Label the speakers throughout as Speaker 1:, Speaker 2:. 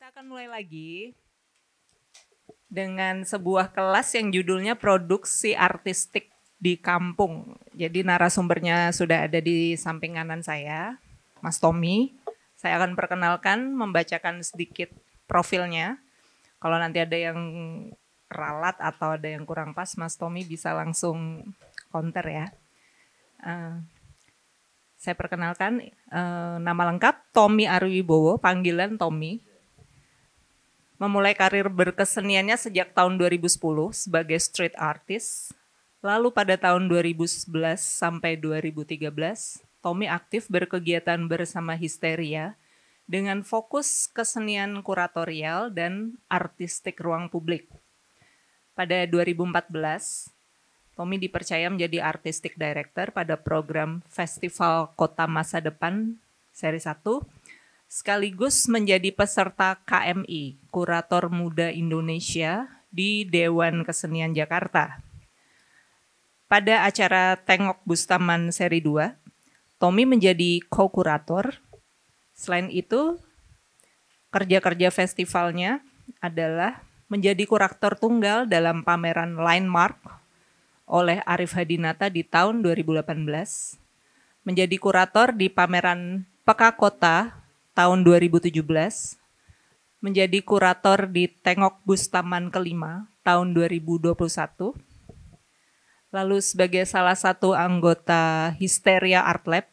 Speaker 1: Kita akan mulai lagi dengan sebuah kelas yang judulnya Produksi Artistik di Kampung. Jadi narasumbernya sudah ada di samping kanan saya, Mas Tommy. Saya akan perkenalkan, membacakan sedikit profilnya. Kalau nanti ada yang ralat atau ada yang kurang pas, Mas Tommy bisa langsung counter ya. Saya perkenalkan, nama lengkap Tommy Arwibowo, panggilan Tommy. Memulai karir berkeseniannya sejak tahun 2010 sebagai street artist. Lalu pada tahun 2011 sampai 2013, Tommy aktif berkegiatan bersama Histeria dengan fokus kesenian kuratorial dan artistik ruang publik. Pada 2014, Tommy dipercaya menjadi artistic director pada program Festival Kota Masa Depan seri 1, sekaligus menjadi peserta KMI, Kurator Muda Indonesia di Dewan Kesenian Jakarta. Pada acara Tengok Bustaman seri 2, Tommy menjadi co-kurator. Selain itu, kerja-kerja festivalnya adalah menjadi kurator tunggal dalam pameran Landmark oleh Arif Hadinata di tahun 2018, menjadi kurator di pameran Peka Kota tahun 2017, menjadi kurator di Tengok Bustaman kelima tahun 2021, lalu sebagai salah satu anggota Histeria Art Lab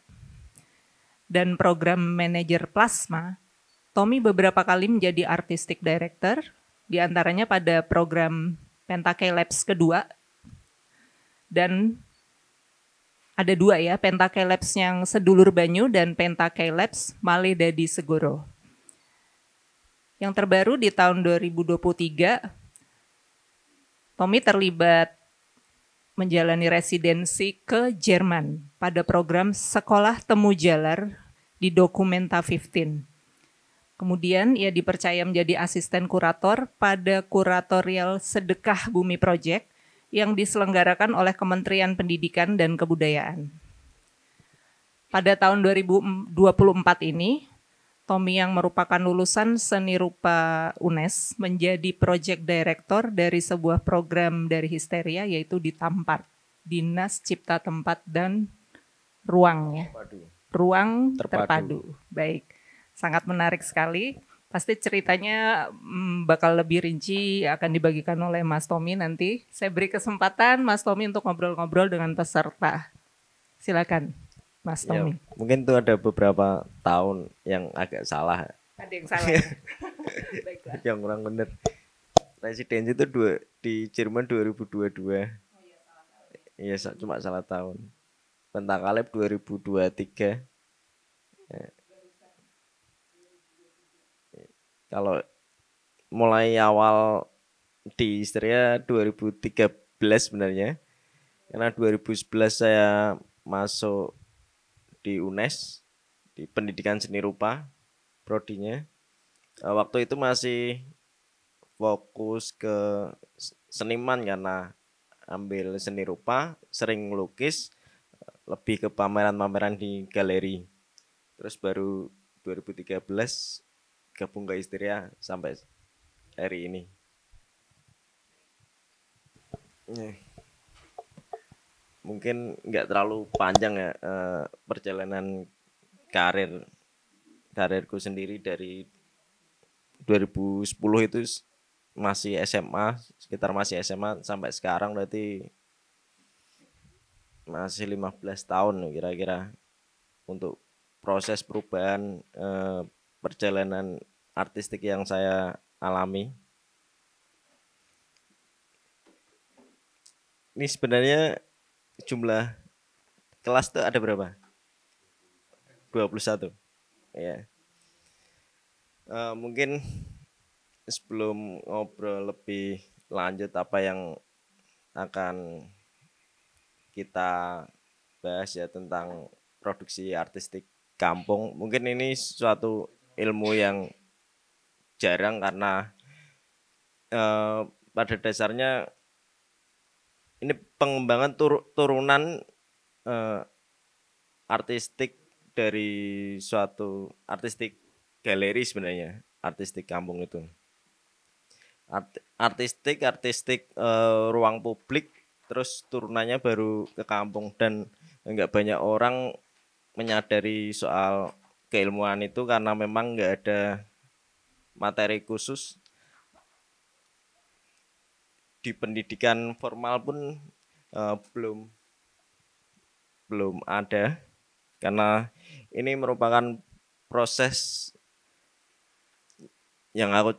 Speaker 1: dan program manajer Plasma, Tommy beberapa kali menjadi artistic director, diantaranya pada program Pentakai Labs kedua, dan ada dua ya, Pentakai Labs yang Sedulur Banyu dan Pentakai Labs Maleda di Segoro. Yang terbaru di tahun 2023, Tommy terlibat menjalani residensi ke Jerman pada program Sekolah Temu Jalar di Documenta 15. Kemudian ia dipercaya menjadi asisten kurator pada Kuratorial Sedekah Bumi Project yang diselenggarakan oleh Kementerian Pendidikan dan Kebudayaan. Pada tahun 2024 ini, Tommy yang merupakan lulusan seni rupa UNES menjadi project director dari sebuah program dari Histeria, yaitu di Tampar, Dinas Cipta Tempat dan Ruang ya. Ruang Terpadu. Baik, sangat menarik sekali. Pasti ceritanya bakal lebih rinci, akan dibagikan oleh Mas Tommy nanti. Saya beri kesempatan Mas Tommy untuk ngobrol-ngobrol dengan peserta. Silakan, Mas Tommy.
Speaker 2: Ya, mungkin itu ada beberapa tahun yang agak salah.
Speaker 1: Ada yang salah ya? Baiklah.
Speaker 2: Yang kurang benar. Residensi itu di Jerman 2022. Iya, cuma salah tahun. Pentakalep 2023. Ya. Kalau mulai awal di Histeria 2013 sebenarnya. Karena 2011 saya masuk di UNES, di Pendidikan Seni Rupa, prodinya. Waktu itu masih fokus ke seniman karena ambil seni rupa, sering lukis, lebih ke pameran-pameran di galeri. Terus baru 2013 gabung ke Histeria sampai hari ini. Mungkin nggak terlalu panjang ya perjalanan karirku sendiri dari 2010 itu masih SMA, sekitar masih SMA sampai sekarang berarti masih 15 tahun kira-kira untuk proses perubahan perjalanan artistik yang saya alami. Ini sebenarnya jumlah kelas tuh ada berapa? 21. Ya. Mungkin sebelum ngobrol lebih lanjut apa yang akan kita bahas ya tentang produksi artistik kampung. Mungkin ini suatu ilmu yang jarang karena pada dasarnya ini pengembangan turunan artistik dari suatu artistik galeri sebenarnya. artistik kampung itu. Artistik ruang publik, terus turunannya baru ke kampung, dan nggak banyak orang menyadari soal keilmuan itu karena memang nggak ada materi khusus. Di pendidikan formal pun belum ada, karena ini merupakan proses yang aku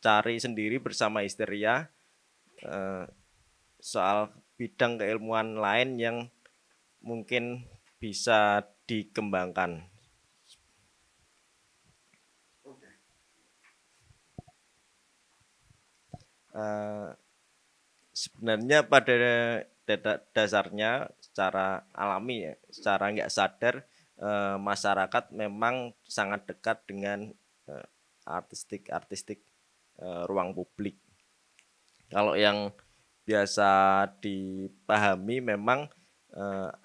Speaker 2: cari sendiri bersama Histeria, soal bidang keilmuan lain yang mungkin bisa dikembangkan. Sebenarnya pada dasarnya secara alami ya, secara nggak sadar masyarakat memang sangat dekat dengan artistik ruang publik. Kalau yang biasa dipahami memang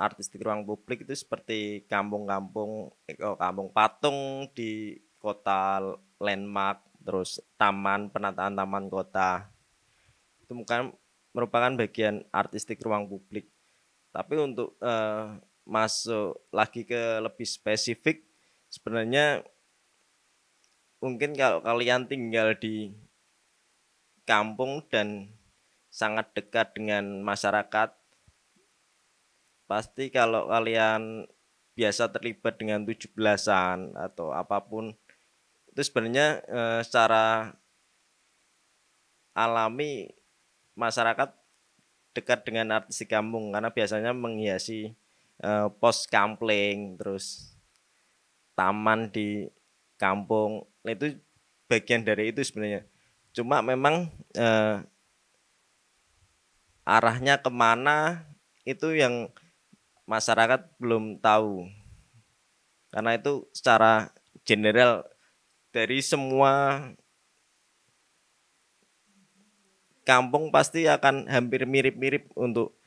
Speaker 2: artistik ruang publik itu seperti kampung-kampung, kampung patung di kota landmark, terus taman, penataan taman kota. Itu merupakan bagian artistik ruang publik. Tapi untuk masuk lagi ke lebih spesifik, sebenarnya mungkin kalau kalian tinggal di kampung dan sangat dekat dengan masyarakat, pasti kalau kalian biasa terlibat dengan 17-an atau apapun, itu sebenarnya secara alami masyarakat dekat dengan artistik kampung, karena biasanya menghiasi pos kampling, terus taman di kampung. Itu bagian dari itu sebenarnya. Cuma memang arahnya kemana itu yang masyarakat belum tahu. Karena itu secara general dari semua kampung pasti akan hampir mirip-mirip untuk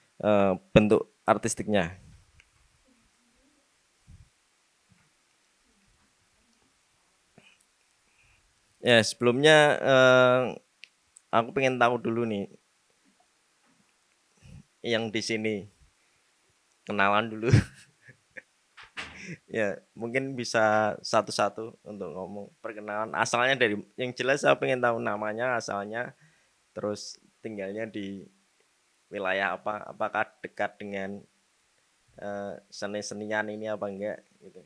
Speaker 2: bentuk artistiknya. Ya, sebelumnya aku pengen tahu dulu nih, yang di sini kenalan dulu. Ya, mungkin bisa satu-satu untuk ngomong perkenalan. Asalnya dari, yang jelas saya pengen tahu namanya, asalnya, terus tinggalnya di wilayah apa, apakah dekat dengan seni-senian ini apa enggak gitu.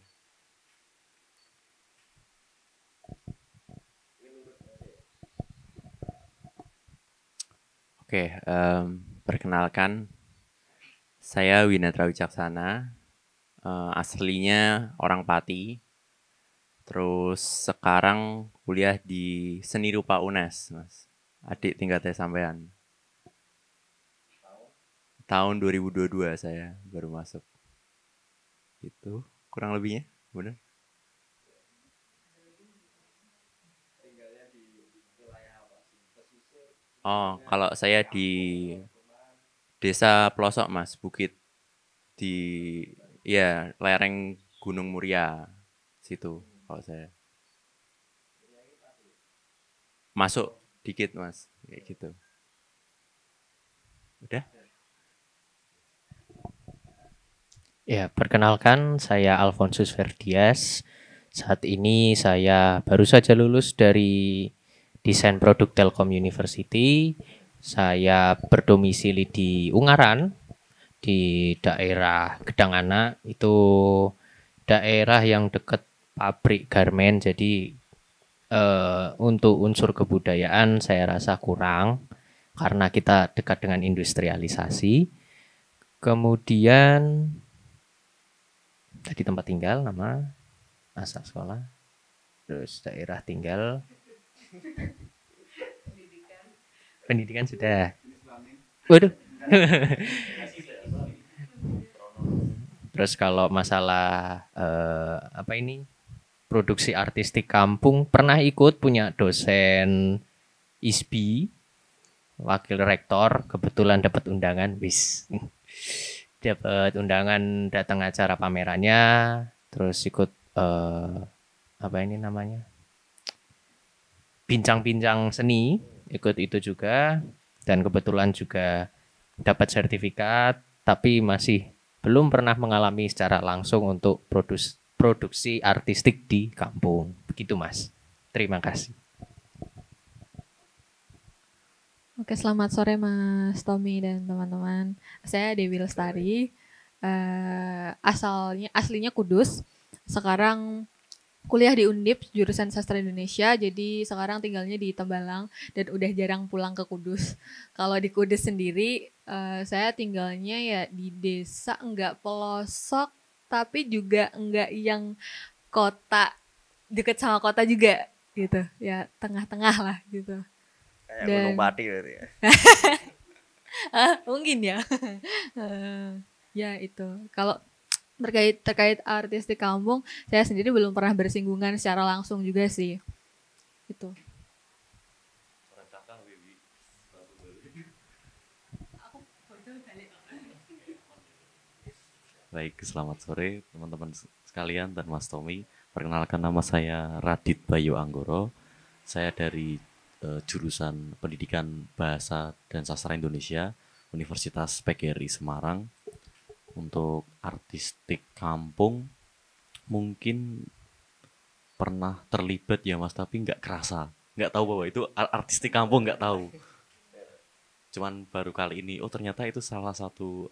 Speaker 3: Oke, perkenalkan, saya Winatra Wicaksana, aslinya orang Pati, terus sekarang kuliah di Seni Rupa UNES, Mas. Adik tingkatnya sampean. Tahun 2022 saya baru masuk. Itu kurang lebihnya, benar? Oh, kalau saya di Desa Pelosok, Mas, Bukit, di ya lereng Gunung Muria situ kalau saya. Masuk dikit, Mas, kayak gitu. Udah?
Speaker 4: Ya, perkenalkan saya Alfonsus Ferdias. Saat ini saya baru saja lulus dari Desain Produk Telkom University. Saya berdomisili di Ungaran, di daerah Gedangana. Itu daerah yang dekat pabrik garmen. Jadi untuk unsur kebudayaan saya rasa kurang karena kita dekat dengan industrialisasi. Kemudian tadi tempat tinggal, nama, asal sekolah, terus daerah tinggal, pendidikan sudah. Waduh. Terus kalau masalah apa ini, produksi artistik kampung, pernah ikut punya dosen ISBI, wakil rektor, kebetulan dapat undangan, dapat undangan datang acara pamerannya, terus ikut apa ini namanya, bincang-bincang seni, ikut itu juga, dan kebetulan juga dapat sertifikat, tapi masih belum pernah mengalami secara langsung untuk produksi artistik di kampung. Begitu Mas. Terima kasih.
Speaker 5: Oke, selamat sore Mas Tommy dan teman-teman. Saya Dewi Lestari. Aslinya Kudus. Sekarang kuliah di Undip jurusan Sastra Indonesia. Jadi sekarang tinggalnya di Tembalang dan udah jarang pulang ke Kudus. Kalau di Kudus sendiri, saya tinggalnya ya di desa, enggak pelosok, tapi juga enggak yang kota, deket sama kota juga gitu. Ya tengah-tengah lah gitu.
Speaker 2: Kayak Gunung Pati gitu ya.
Speaker 5: Mungkin ya. Ya itu. Kalau terkait artistik kampung, saya sendiri belum pernah bersinggungan secara langsung juga sih. Itu.
Speaker 3: Baik, selamat sore teman-teman sekalian dan Mas Tommy. Perkenalkan, nama saya Radit Bayu Anggoro. Saya dari jurusan Pendidikan Bahasa dan Sastra Indonesia, Universitas PGRI Semarang. Untuk artistik kampung mungkin pernah terlibat ya Mas, tapi nggak kerasa, nggak tahu bahwa itu artistik kampung, nggak tahu. Cuman baru kali ini, oh ternyata itu salah satu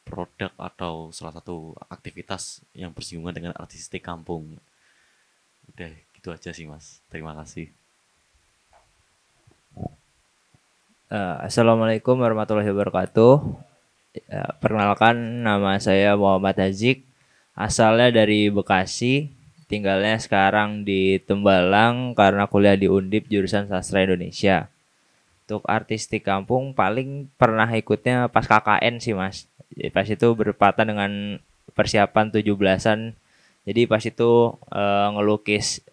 Speaker 3: produk atau salah satu aktivitas yang bersinggungan dengan artistik kampung. Udah gitu aja sih Mas, terima kasih.
Speaker 6: Assalamualaikum warahmatullahi wabarakatuh. Perkenalkan, nama saya Muhammad Hazik, asalnya dari Bekasi, tinggalnya sekarang di Tembalang karena kuliah di Undip jurusan Sastra Indonesia. Untuk artistik kampung paling pernah ikutnya pas KKN sih Mas. Jadi pas itu bertepatan dengan persiapan 17-an. Jadi pas itu ngelukis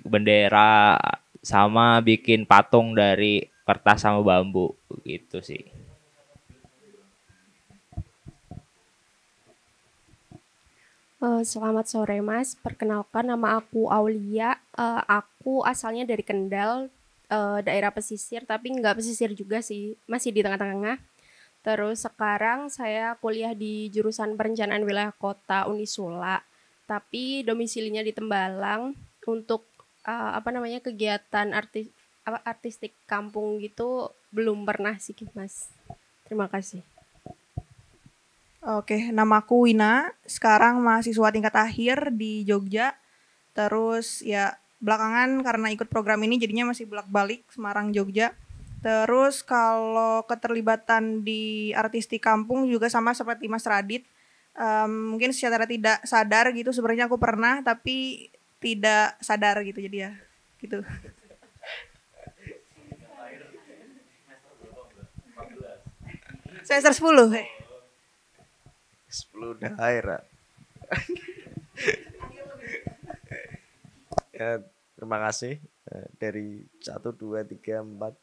Speaker 6: bendera sama bikin patung dari kertas sama bambu gitu sih.
Speaker 7: Selamat sore Mas, perkenalkan nama aku Aulia. Aku asalnya dari Kendal, daerah pesisir, tapi nggak pesisir juga sih, masih di tengah-tengah. Terus sekarang saya kuliah di jurusan Perencanaan Wilayah Kota Unisula, tapi domisilinya di Tembalang. Untuk kegiatan artistik kampung gitu belum pernah sih Mas. Terima kasih.
Speaker 8: Oke, namaku Wina, sekarang mahasiswa tingkat akhir di Jogja. Terus ya belakangan karena ikut program ini jadinya masih bolak-balik Semarang Jogja. Terus kalau keterlibatan di artistik kampung juga sama seperti Mas Radit. Mungkin secara tidak sadar gitu, sebenarnya aku pernah tapi tidak sadar gitu, jadi ya gitu. Semester 10.
Speaker 2: 10 daerah. Ya, terima kasih dari 1, 2, 3, 4,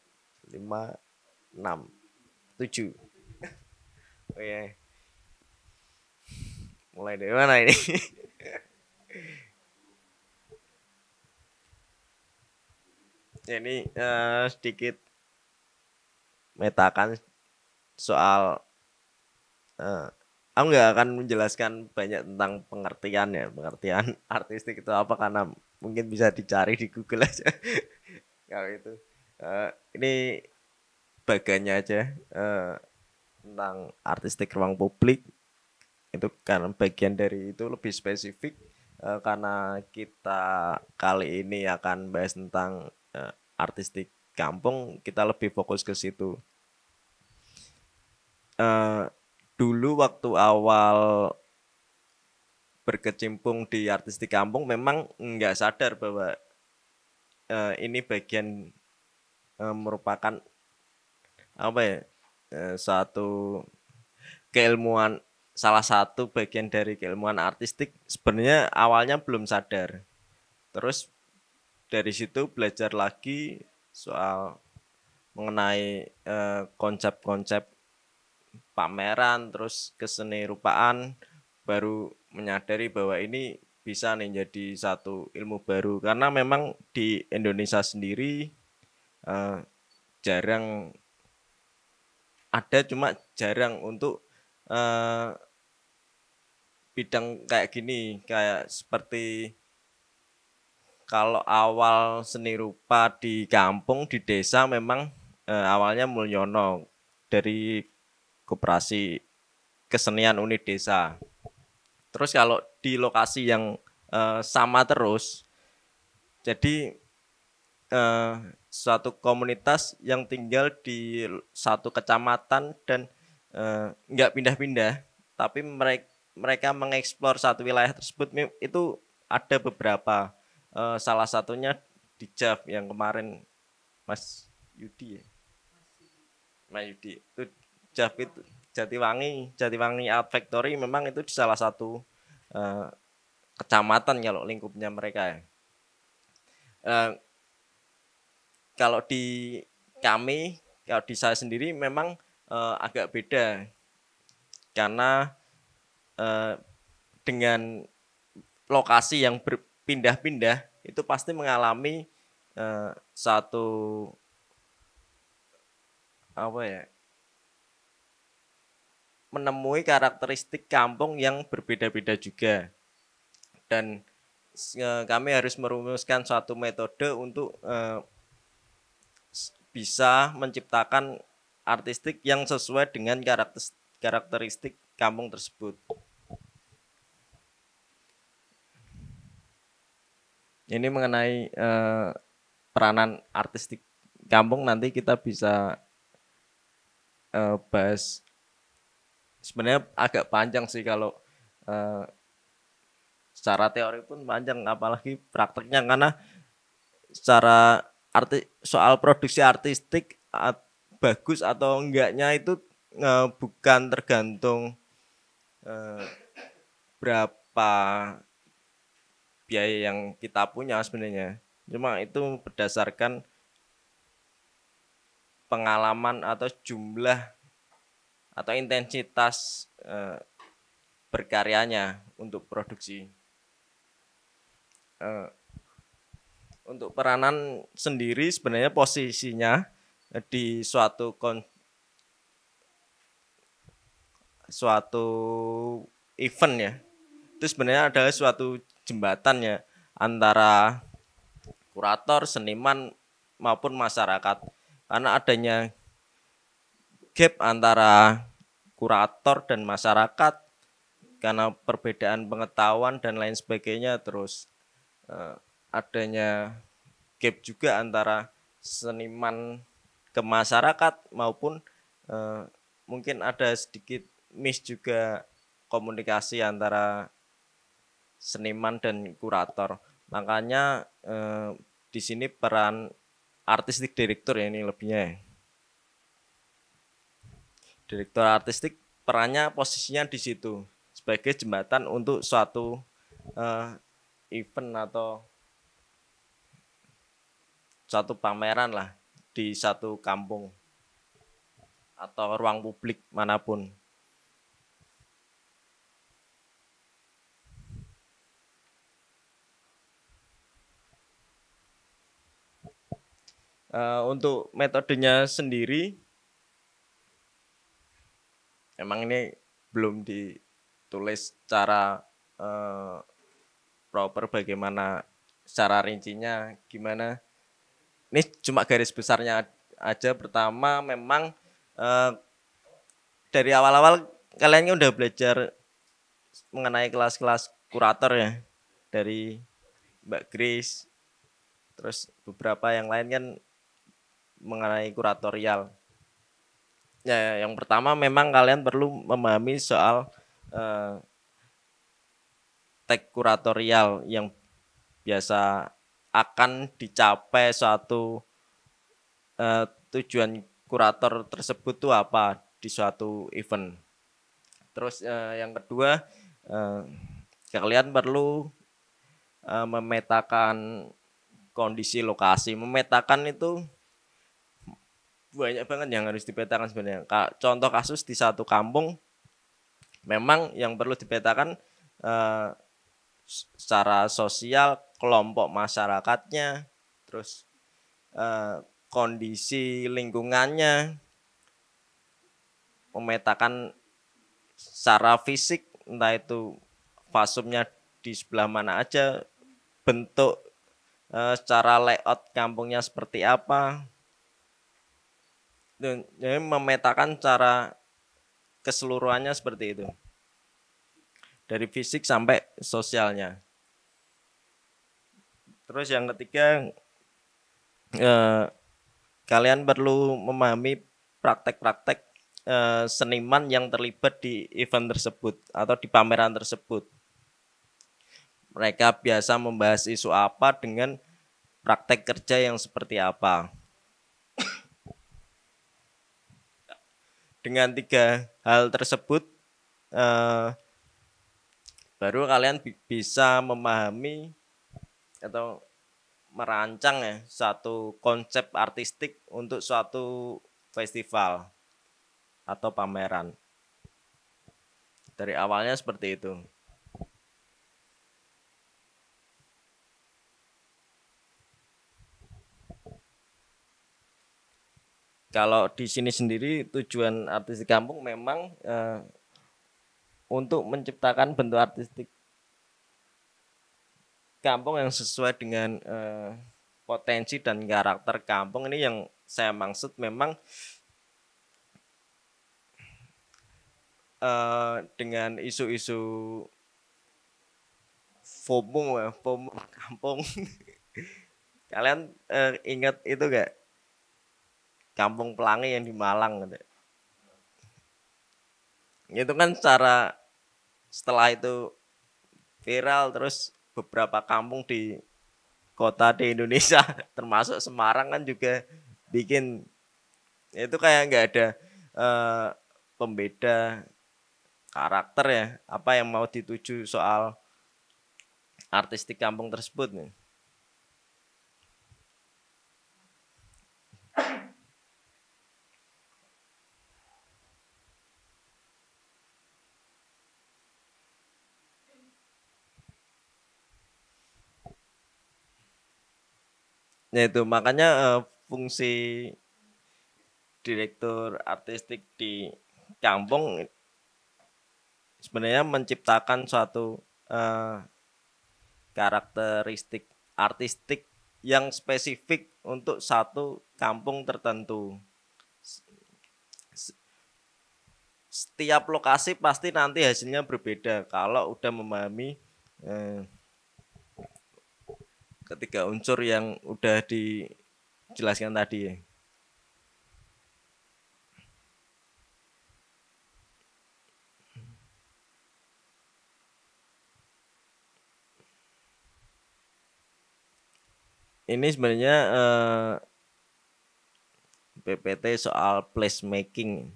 Speaker 2: 5, 6, 7. Oh ya. Mulai dari mana ini? Ini sedikit metakan soal aku nggak akan menjelaskan banyak tentang pengertian artistik itu apa, karena mungkin bisa dicari di Google aja. Kalau itu ini bagiannya aja tentang artistik ruang publik, itu karena bagian dari itu lebih spesifik karena kita kali ini akan bahas tentang artistik kampung, kita lebih fokus ke situ. Dulu waktu awal berkecimpung di artistik kampung memang nggak sadar bahwa ini bagian merupakan satu keilmuan, salah satu bagian dari keilmuan artistik. Sebenarnya awalnya belum sadar. Terus dari situ belajar lagi soal mengenai konsep-konsep pameran, terus keseni rupaan, baru menyadari bahwa ini bisa nih jadi satu ilmu baru karena memang di Indonesia sendiri jarang ada, cuma jarang untuk bidang kayak gini, kayak seperti kalau awal seni rupa di kampung di desa memang awalnya Mulyono dari Koperasi Kesenian Unit Desa. Terus kalau di lokasi yang sama terus, jadi suatu komunitas yang tinggal di satu kecamatan dan nggak pindah-pindah, tapi mereka mengeksplor satu wilayah tersebut itu ada beberapa. Salah satunya di JAV yang kemarin Mas Yudi ya. Mas Yudi itu JAV itu Jatiwangi Art Factory memang itu di salah satu kecamatan kalau lingkupnya mereka ya. Kalau di saya sendiri memang agak beda karena dengan lokasi yang berpindah-pindah itu pasti mengalami satu menemui karakteristik kampung yang berbeda-beda juga, dan kami harus merumuskan suatu metode untuk bisa menciptakan artistik yang sesuai dengan karakteristik kampung tersebut. Ini mengenai peranan artistik kampung, nanti kita bisa bahas. Sebenarnya agak panjang sih kalau secara teori pun panjang, apalagi prakteknya, karena secara soal produksi artistik bagus atau enggaknya itu bukan tergantung berapa biaya yang kita punya sebenarnya, cuma itu berdasarkan pengalaman atau jumlah atau intensitas berkaryanya untuk produksi. Untuk peranan sendiri sebenarnya posisinya di suatu event ya, itu sebenarnya adalah suatu jembatan ya antara kurator, seniman maupun masyarakat, karena adanya gap antara kurator dan masyarakat karena perbedaan pengetahuan dan lain sebagainya, terus adanya gap juga antara seniman ke masyarakat maupun mungkin ada sedikit miss juga komunikasi antara seniman dan kurator. Makanya di sini peran artistik direktur ya ini lebihnya. Direktur artistik perannya posisinya di situ sebagai jembatan untuk suatu event atau suatu pameran lah di satu kampung atau ruang publik manapun. Untuk metodenya sendiri emang ini belum ditulis secara proper bagaimana secara rincinya gimana. Ini cuma garis besarnya aja. Pertama memang dari awal-awal kalian udah belajar mengenai kelas-kelas kurator ya dari Mbak Grace, terus beberapa yang lain kan mengenai kuratorial. Ya, yang pertama memang kalian perlu memahami soal teks kuratorial yang biasa akan dicapai suatu tujuan kurator tersebut tuh apa di suatu event. Terus yang kedua kalian perlu memetakan kondisi lokasi. Memetakan itu banyak banget yang harus dipetakan sebenarnya. Contoh kasus di satu kampung memang yang perlu dipetakan secara sosial, kelompok masyarakatnya, terus kondisi lingkungannya, memetakan secara fisik, entah itu fasumnya di sebelah mana aja, bentuk secara layout kampungnya seperti apa. Jadi memetakan cara keseluruhannya seperti itu. Dari fisik sampai sosialnya. Terus yang ketiga, kalian perlu memahami praktek-praktek seniman yang terlibat di event tersebut atau di pameran tersebut. Mereka biasa membahas isu apa dengan praktek kerja yang seperti apa. Dengan 3 hal tersebut, baru kalian bisa memahami atau merancang ya satu konsep artistik untuk suatu festival atau pameran. Dari awalnya seperti itu. Kalau di sini sendiri tujuan artistik kampung memang untuk menciptakan bentuk artistik kampung yang sesuai dengan potensi dan karakter kampung. Ini yang saya maksud memang dengan isu-isu FOMO kampung. Kalian ingat itu gak? Kampung Pelangi yang di Malang gitu. Itu kan setelah itu viral, terus beberapa kampung di kota di Indonesia termasuk Semarang kan juga bikin, itu kayak nggak ada pembeda karakter ya, apa yang mau dituju soal artistik kampung tersebut nih. Ya itu makanya fungsi direktur artistik di kampung sebenarnya menciptakan suatu karakteristik artistik yang spesifik untuk satu kampung tertentu. Setiap lokasi pasti nanti hasilnya berbeda kalau udah memahami ketiga unsur yang udah dijelaskan tadi. Ini sebenarnya PPT soal placemaking.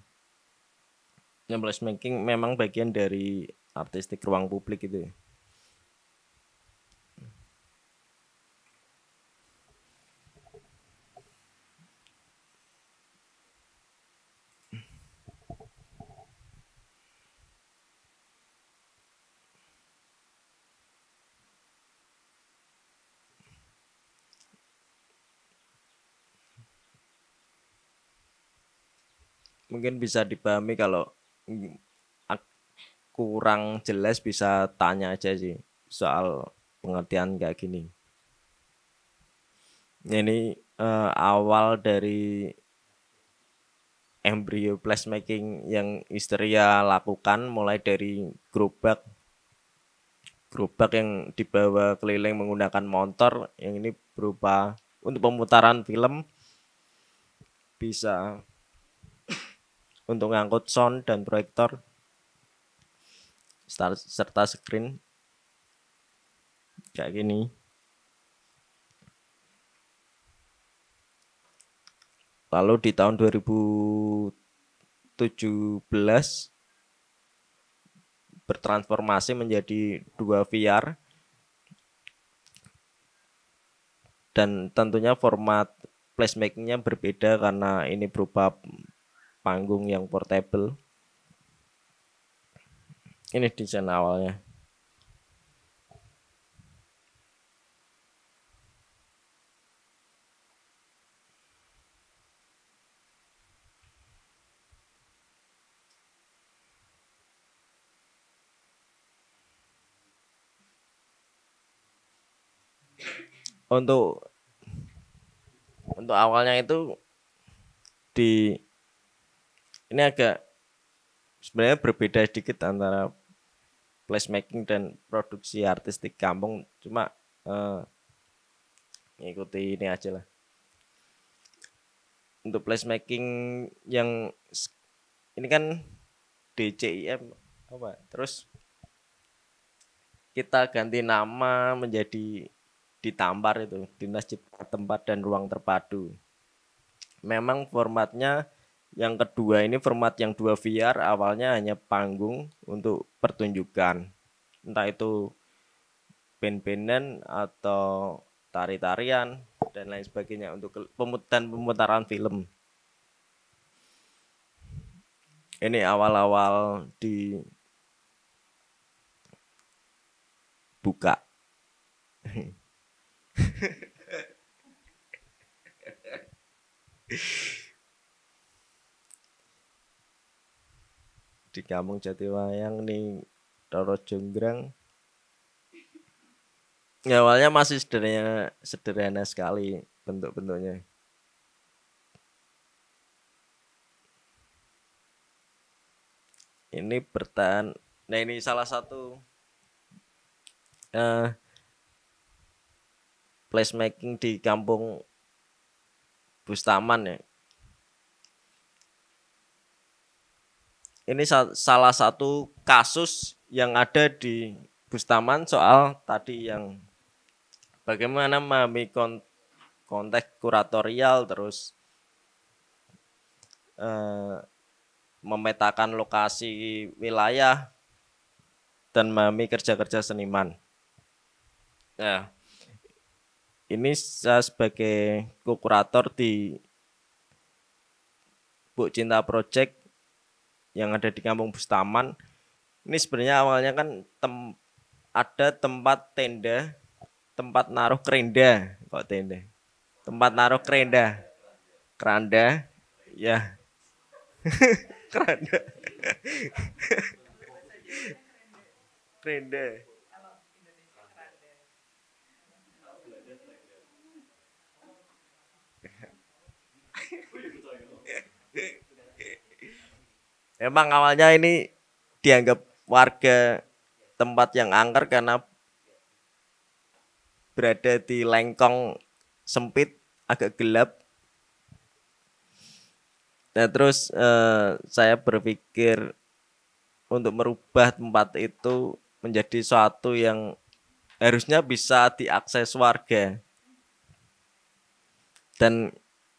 Speaker 2: Yang placemaking memang bagian dari artistik ruang publik itu. Mungkin bisa dipahami, kalau kurang jelas bisa tanya aja sih soal pengertian kayak gini. Ini awal dari embrio placemaking yang Histeria lakukan, mulai dari gerobak yang dibawa keliling menggunakan motor, yang ini berupa untuk pemutaran film, bisa untuk ngangkut sound dan proyektor serta screen kayak gini. Lalu di tahun 2017 bertransformasi menjadi 2 VR, dan tentunya format placemakingnya berbeda karena ini berupa panggung yang portable. Ini desain awalnya. Untuk awalnya itu ini agak sebenarnya berbeda sedikit antara placemaking dan produksi artistik kampung, cuma ngikuti ini aja lah. Untuk placemaking yang ini kan DCIM apa? Terus kita ganti nama menjadi Ditampar itu, Dinas Cipta Tempat dan Ruang Terpadu. Memang formatnya yang kedua ini format yang 2 VR, awalnya hanya panggung untuk pertunjukan. Entah itu band-bandan atau tari-tarian dan lain sebagainya untuk pemutaran film. Ini awal-awal dibuka. Di Kampung Jatiwayang nih, Roro Jonggrang. Ya, awalnya masih sederhana sekali bentuk-bentuknya. Ini bertahan. Nah, ini salah satu placemaking di Kampung Bustaman ya. Ini salah satu kasus yang ada di Bustaman soal tadi yang bagaimana memahami konteks kuratorial, terus memetakan lokasi wilayah dan memahami kerja-kerja seniman. Nah, ini saya sebagai kurator di Bu Cinta Project yang ada di Kampung Bustaman. Ini sebenarnya awalnya kan ada tempat tenda, tempat naruh kerenda, kok tenda, tempat naruh kerenda, keranda, ya, keranda, kerenda. Emang awalnya ini dianggap warga tempat yang angker karena berada di lengkong sempit, agak gelap. Nah, terus saya berpikir untuk merubah tempat itu menjadi suatu yang harusnya bisa diakses warga dan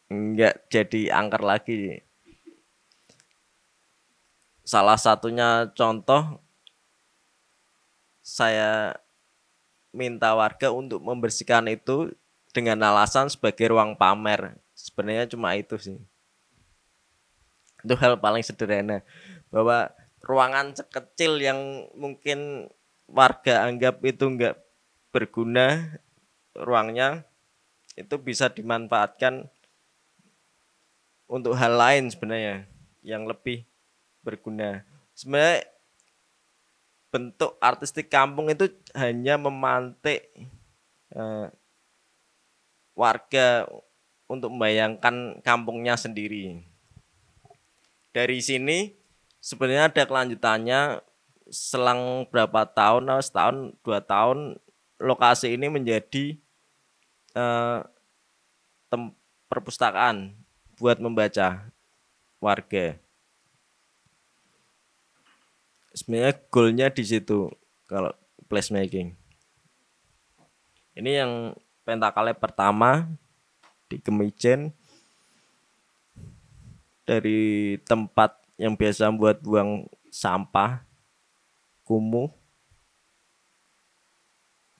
Speaker 2: enggak jadi angker lagi. Salah satunya contoh, saya minta warga untuk membersihkan itu dengan alasan sebagai ruang pamer. Sebenarnya cuma itu sih. Itu hal paling sederhana. Bahwa ruangan kecil yang mungkin warga anggap itu enggak berguna, ruangnya itu bisa dimanfaatkan untuk hal lain sebenarnya yang lebih berguna. Sebenarnya bentuk artistik kampung itu hanya memantik warga untuk membayangkan kampungnya sendiri. Dari sini sebenarnya ada kelanjutannya. Selang berapa tahun, setahun, 2 tahun, lokasi ini menjadi perpustakaan buat membaca warga. Sebenarnya goalnya di situ kalau placemaking. Ini yang pentakale pertama di Kemijen, dari tempat yang biasa buat buang sampah, kumuh,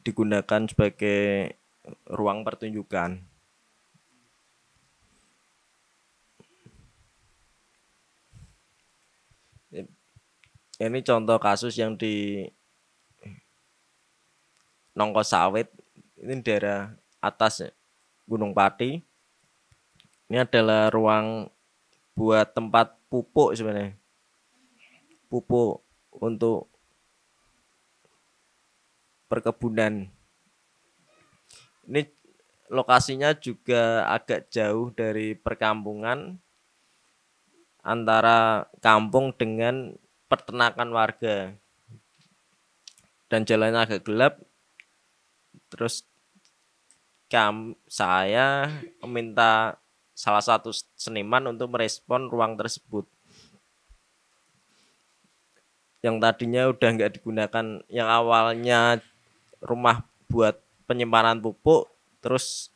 Speaker 2: digunakan sebagai ruang pertunjukan. Ini contoh kasus yang di Nongko Sawit, ini daerah atas Gunung Pati. Ini adalah ruang buat tempat pupuk sebenarnya. Pupuk untuk perkebunan. Ini lokasinya juga agak jauh dari perkampungan, antara kampung dengan peternakan warga, dan jalannya agak gelap. Terus saya meminta salah satu seniman untuk merespon ruang tersebut yang tadinya udah nggak digunakan, yang awalnya rumah buat penyimpanan pupuk, terus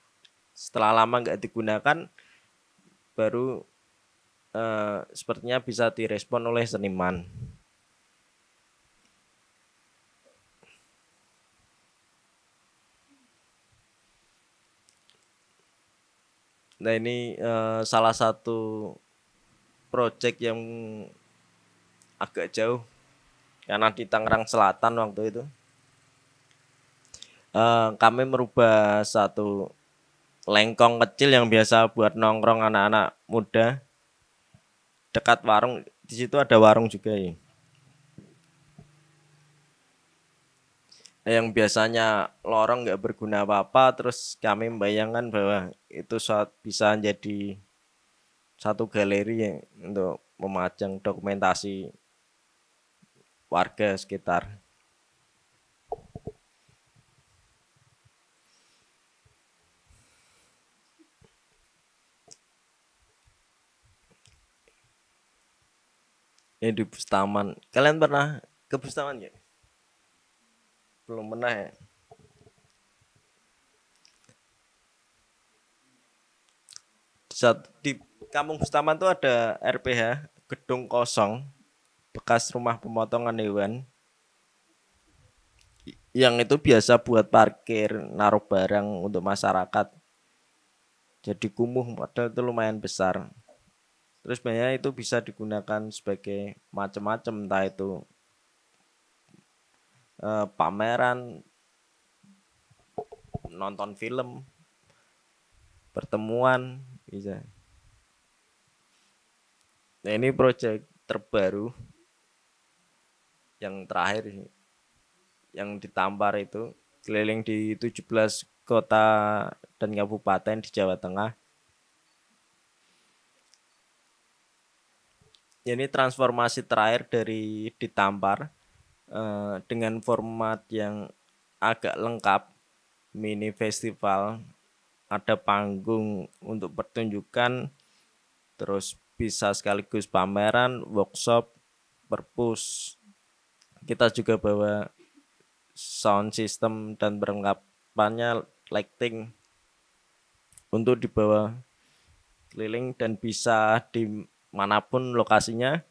Speaker 2: setelah lama nggak digunakan, baru sepertinya bisa direspon oleh seniman. Nah ini salah satu proyek yang agak jauh karena di Tangerang Selatan waktu itu. Kami merubah satu lengkong kecil yang biasa buat nongkrong anak-anak muda dekat warung. Di situ ada warung juga ya. Yang biasanya lorong nggak berguna apa-apa, terus kami membayangkan bahwa itu bisa jadi satu galeri ya, untuk memajang dokumentasi warga sekitar. Ini di Bustaman. Kalian pernah ke Bustaman ya? Belum pernah ya? Di Kampung Bustaman tuh ada RPH, gedung kosong, bekas rumah pemotongan hewan, yang itu biasa buat parkir, naruh barang untuk masyarakat. Jadi kumuh, padahal itu lumayan besar. Terus banyak itu bisa digunakan sebagai macam-macam, entah itu pameran, nonton film, pertemuan bisa. Nah ini proyek terbaru yang terakhir yang ditampar itu, keliling di 17 kota dan kabupaten di Jawa Tengah. Ini transformasi terakhir dari ditampar, dengan format yang agak lengkap, mini festival, ada panggung untuk pertunjukan, terus bisa sekaligus pameran, workshop, perpus. Kita juga bawa sound system dan perlengkapannya, lighting, untuk dibawa keliling dan bisa dimanapun lokasinya.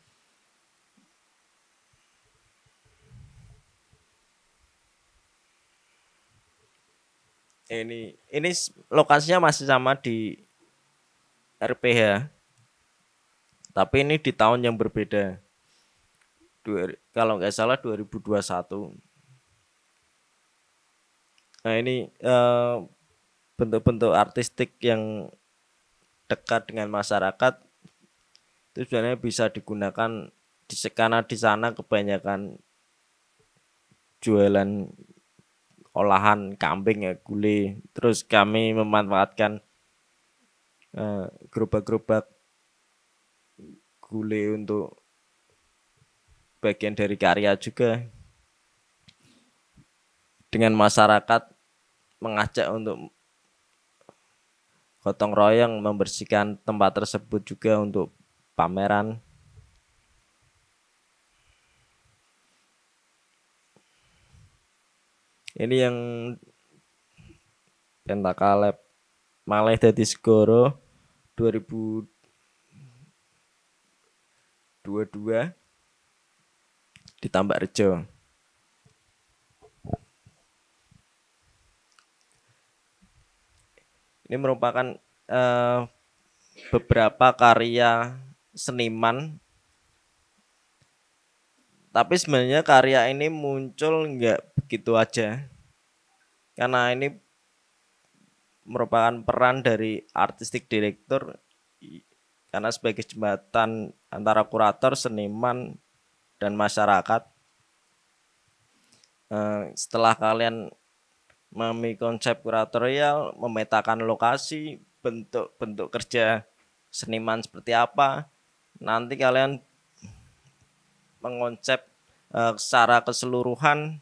Speaker 2: Ini lokasinya masih sama di RPH, tapi ini di tahun yang berbeda. Kalau nggak salah 2021. Nah ini bentuk-bentuk artistik yang dekat dengan masyarakat itu sebenarnya bisa digunakan karena di sana kebanyakan jualan olahan kambing ya, gulai. Terus kami memanfaatkan gerobak-gerobak gulai untuk bagian dari karya juga. Dengan masyarakat mengajak untuk gotong royong membersihkan tempat tersebut juga untuk pameran. Ini yang Pentakalep malih dadi segara 2022 di Tambakrejo. Ini merupakan beberapa karya seniman, tapi sebenarnya karya ini muncul nggak begitu aja, karena ini merupakan peran dari artistic director, karena sebagai jembatan antara kurator, seniman, dan masyarakat. Setelah kalian memahami konsep kuratorial, memetakan lokasi, bentuk-bentuk kerja seniman seperti apa. Nanti kalian mengonsep secara keseluruhan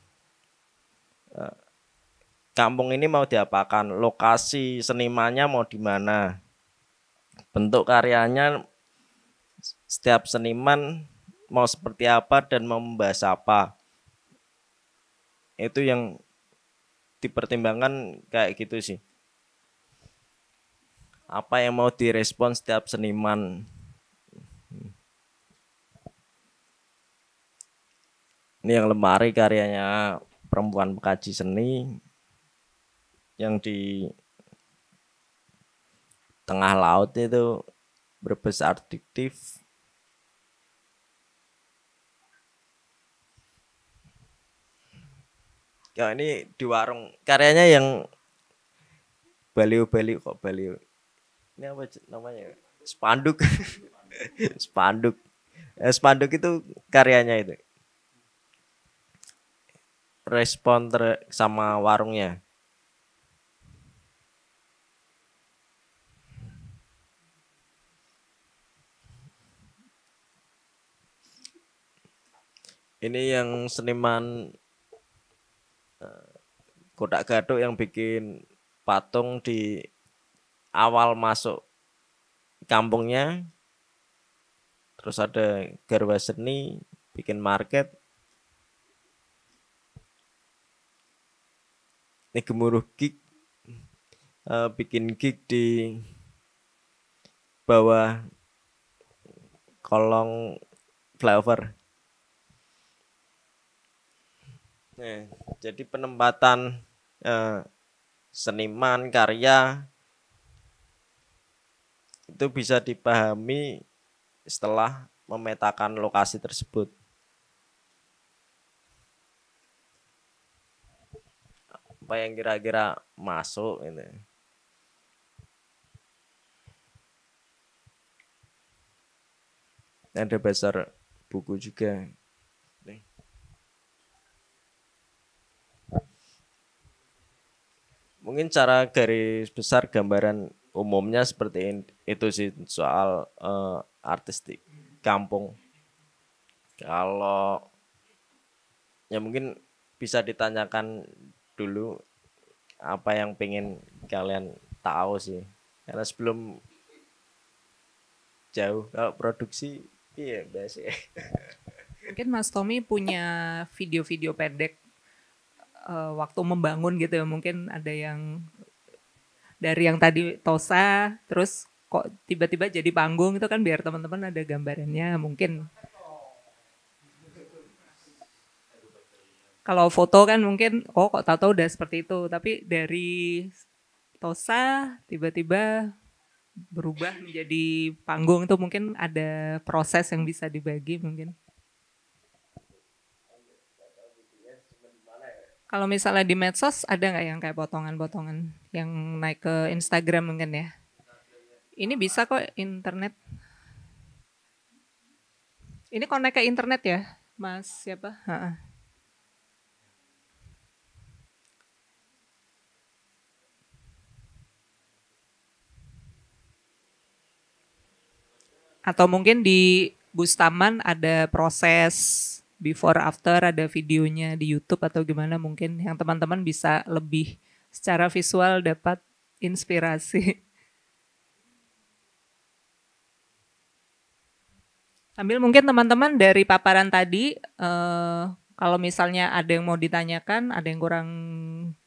Speaker 2: kampung ini mau diapakan, lokasi senimannya mau di mana, bentuk karyanya setiap seniman mau seperti apa dan mau membahas apa. Itu yang dipertimbangkan kayak gitu sih. Apa yang mau direspon setiap seniman. Ini yang lemari karyanya perempuan pekaji seni yang di tengah laut itu Brebes Adiktif. Ya ini di warung karyanya yang baliho-baliho kok baliho. Ini apa namanya? Spanduk. Spanduk. Spanduk itu karyanya itu. Respon sama warungnya. Ini yang seniman Kodak Gaduk yang bikin patung di awal masuk kampungnya. Terus ada Garwa Seni bikin market. Ini Gemuruh Gig bikin gig di bawah kolong flyover. Nah, jadi penempatan seniman karya itu bisa dipahami setelah memetakan lokasi tersebut. Apa yang kira-kira masuk ini. Ada besar buku juga. Nih. Mungkin cara garis besar gambaran umumnya seperti itu sih soal artistik kampung. Kalau ya mungkin bisa ditanyakan dulu apa yang pengen kalian tahu sih, karena sebelum jauh kalau produksi iya biasa.
Speaker 1: Mungkin Mas Tommy punya video-video pendek waktu membangun gitu ya, mungkin ada yang dari yang tadi Tosa terus kok tiba-tiba jadi panggung itu kan, biar teman-teman ada gambarannya. Mungkin kalau foto kan mungkin kok tahu-tahu udah seperti itu, tapi dari Tosa tiba-tiba berubah menjadi panggung itu mungkin ada proses yang bisa dibagi mungkin. Kalau misalnya di medsos ada nggak yang kayak potongan-potongan yang naik ke Instagram mungkin ya? Ini bisa kok internet. Ini connect ke internet ya, Mas siapa? Atau mungkin di Bustaman ada proses before after, ada videonya di YouTube atau gimana, mungkin yang teman-teman bisa lebih secara visual dapat inspirasi. Sambil mungkin teman-teman dari paparan tadi, kalau misalnya ada yang mau ditanyakan, ada yang kurang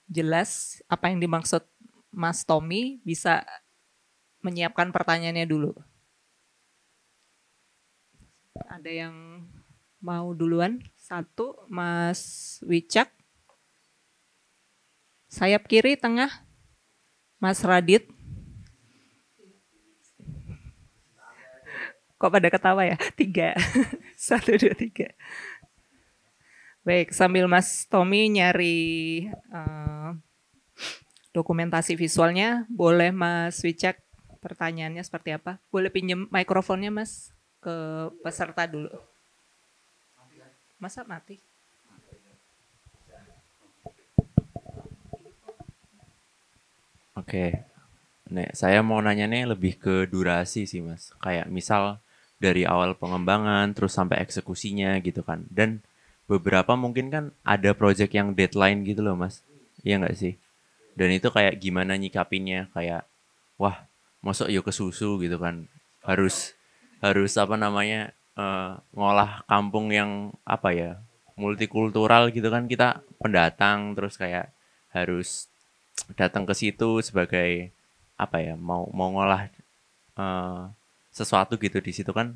Speaker 1: jelas apa yang dimaksud Mas Tommy, bisa menyiapkan pertanyaannya dulu. Ada yang mau duluan? Satu, Mas Wicak. Sayap kiri, tengah. Mas Radit. Kok pada ketawa ya? 3. 1, 2, 3. Baik, sambil Mas Tommy nyari dokumentasi visualnya, boleh Mas Wicak pertanyaannya seperti apa? Boleh pinjam mikrofonnya Mas ke peserta dulu. Masa mati?
Speaker 3: Oke. Nek, saya mau nanya nih lebih ke durasi sih Mas. Kayak misal dari awal pengembangan terus sampai eksekusinya gitu kan. Dan beberapa mungkin kan ada project yang deadline gitu loh Mas. Iya nggak sih? Dan itu kayak gimana nyikapinnya? Kayak wah, mosok yo kesusu gitu kan. Harus harus apa namanya? Ngolah kampung yang apa ya? Multikultural gitu kan, kita pendatang terus kayak harus datang ke situ sebagai apa ya, mau mau ngolah eh, sesuatu gitu di situ kan,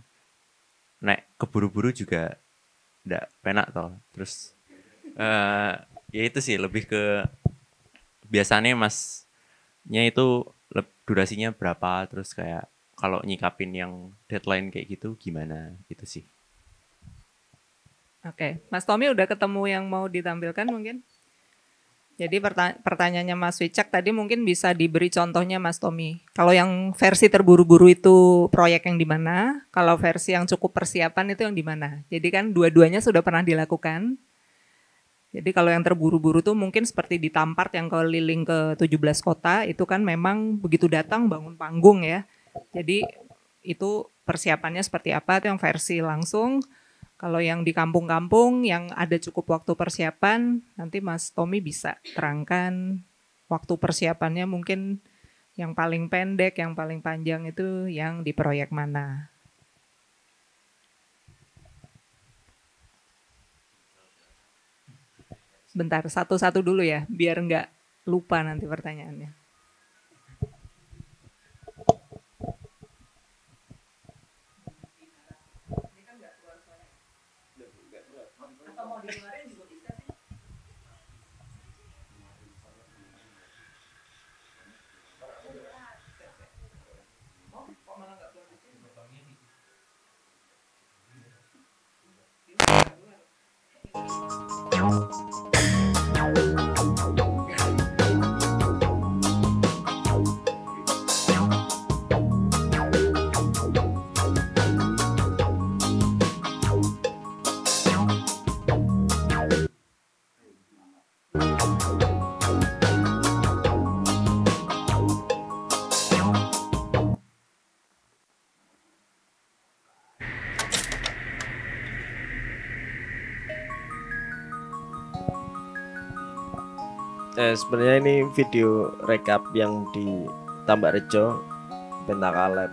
Speaker 3: nek keburu-buru juga ndak penak toh. Terus eh ya itu sih lebih ke biasanya masnya itu durasinya berapa, terus kayak kalau nyikapin yang deadline kayak gitu gimana gitu sih.
Speaker 1: Oke, Mas Tommy udah ketemu yang mau ditampilkan mungkin? Jadi pertanyaannya Mas Wicak tadi mungkin bisa diberi contohnya Mas Tommy. Kalau yang versi terburu-buru itu proyek yang di mana? Kalau versi yang cukup persiapan itu yang di mana? Jadi kan dua-duanya sudah pernah dilakukan. Jadi kalau yang terburu-buru tuh mungkin seperti di Tampart yang keliling ke 17 kota, itu kan memang begitu datang bangun panggung ya. Jadi itu persiapannya seperti apa, itu yang versi langsung. Kalau yang di kampung-kampung yang ada cukup waktu persiapan, nanti Mas Tommy bisa terangkan waktu persiapannya mungkin yang paling pendek, yang paling panjang itu yang di proyek mana. Bentar, satu-satu dulu ya, biar nggak lupa nanti pertanyaannya.
Speaker 2: Sebenarnya ini video rekap yang di Tambakrejo, Pentakalab.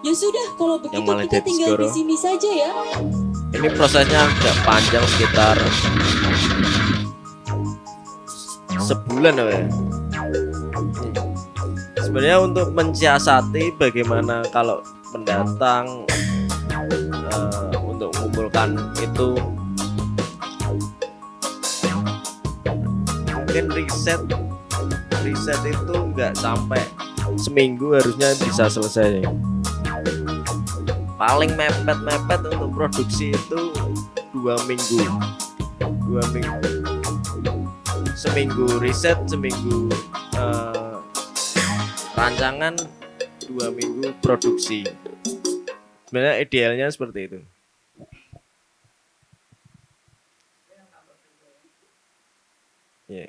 Speaker 9: Ya sudah, kalau begitu
Speaker 2: Malang
Speaker 9: kita tinggal di
Speaker 2: Jatisgoro.
Speaker 9: sini saja ya.
Speaker 2: Ini prosesnya agak panjang, sekitar sebulan ya. Sebenarnya untuk mensiasati bagaimana kalau pendatang untuk mengumpulkan itu, mungkin riset itu nggak sampai seminggu harusnya bisa selesai. Paling mepet untuk produksi itu 2 minggu. Seminggu riset, seminggu rancangan, 2 minggu produksi. Sebenarnya idealnya seperti itu. Yeah.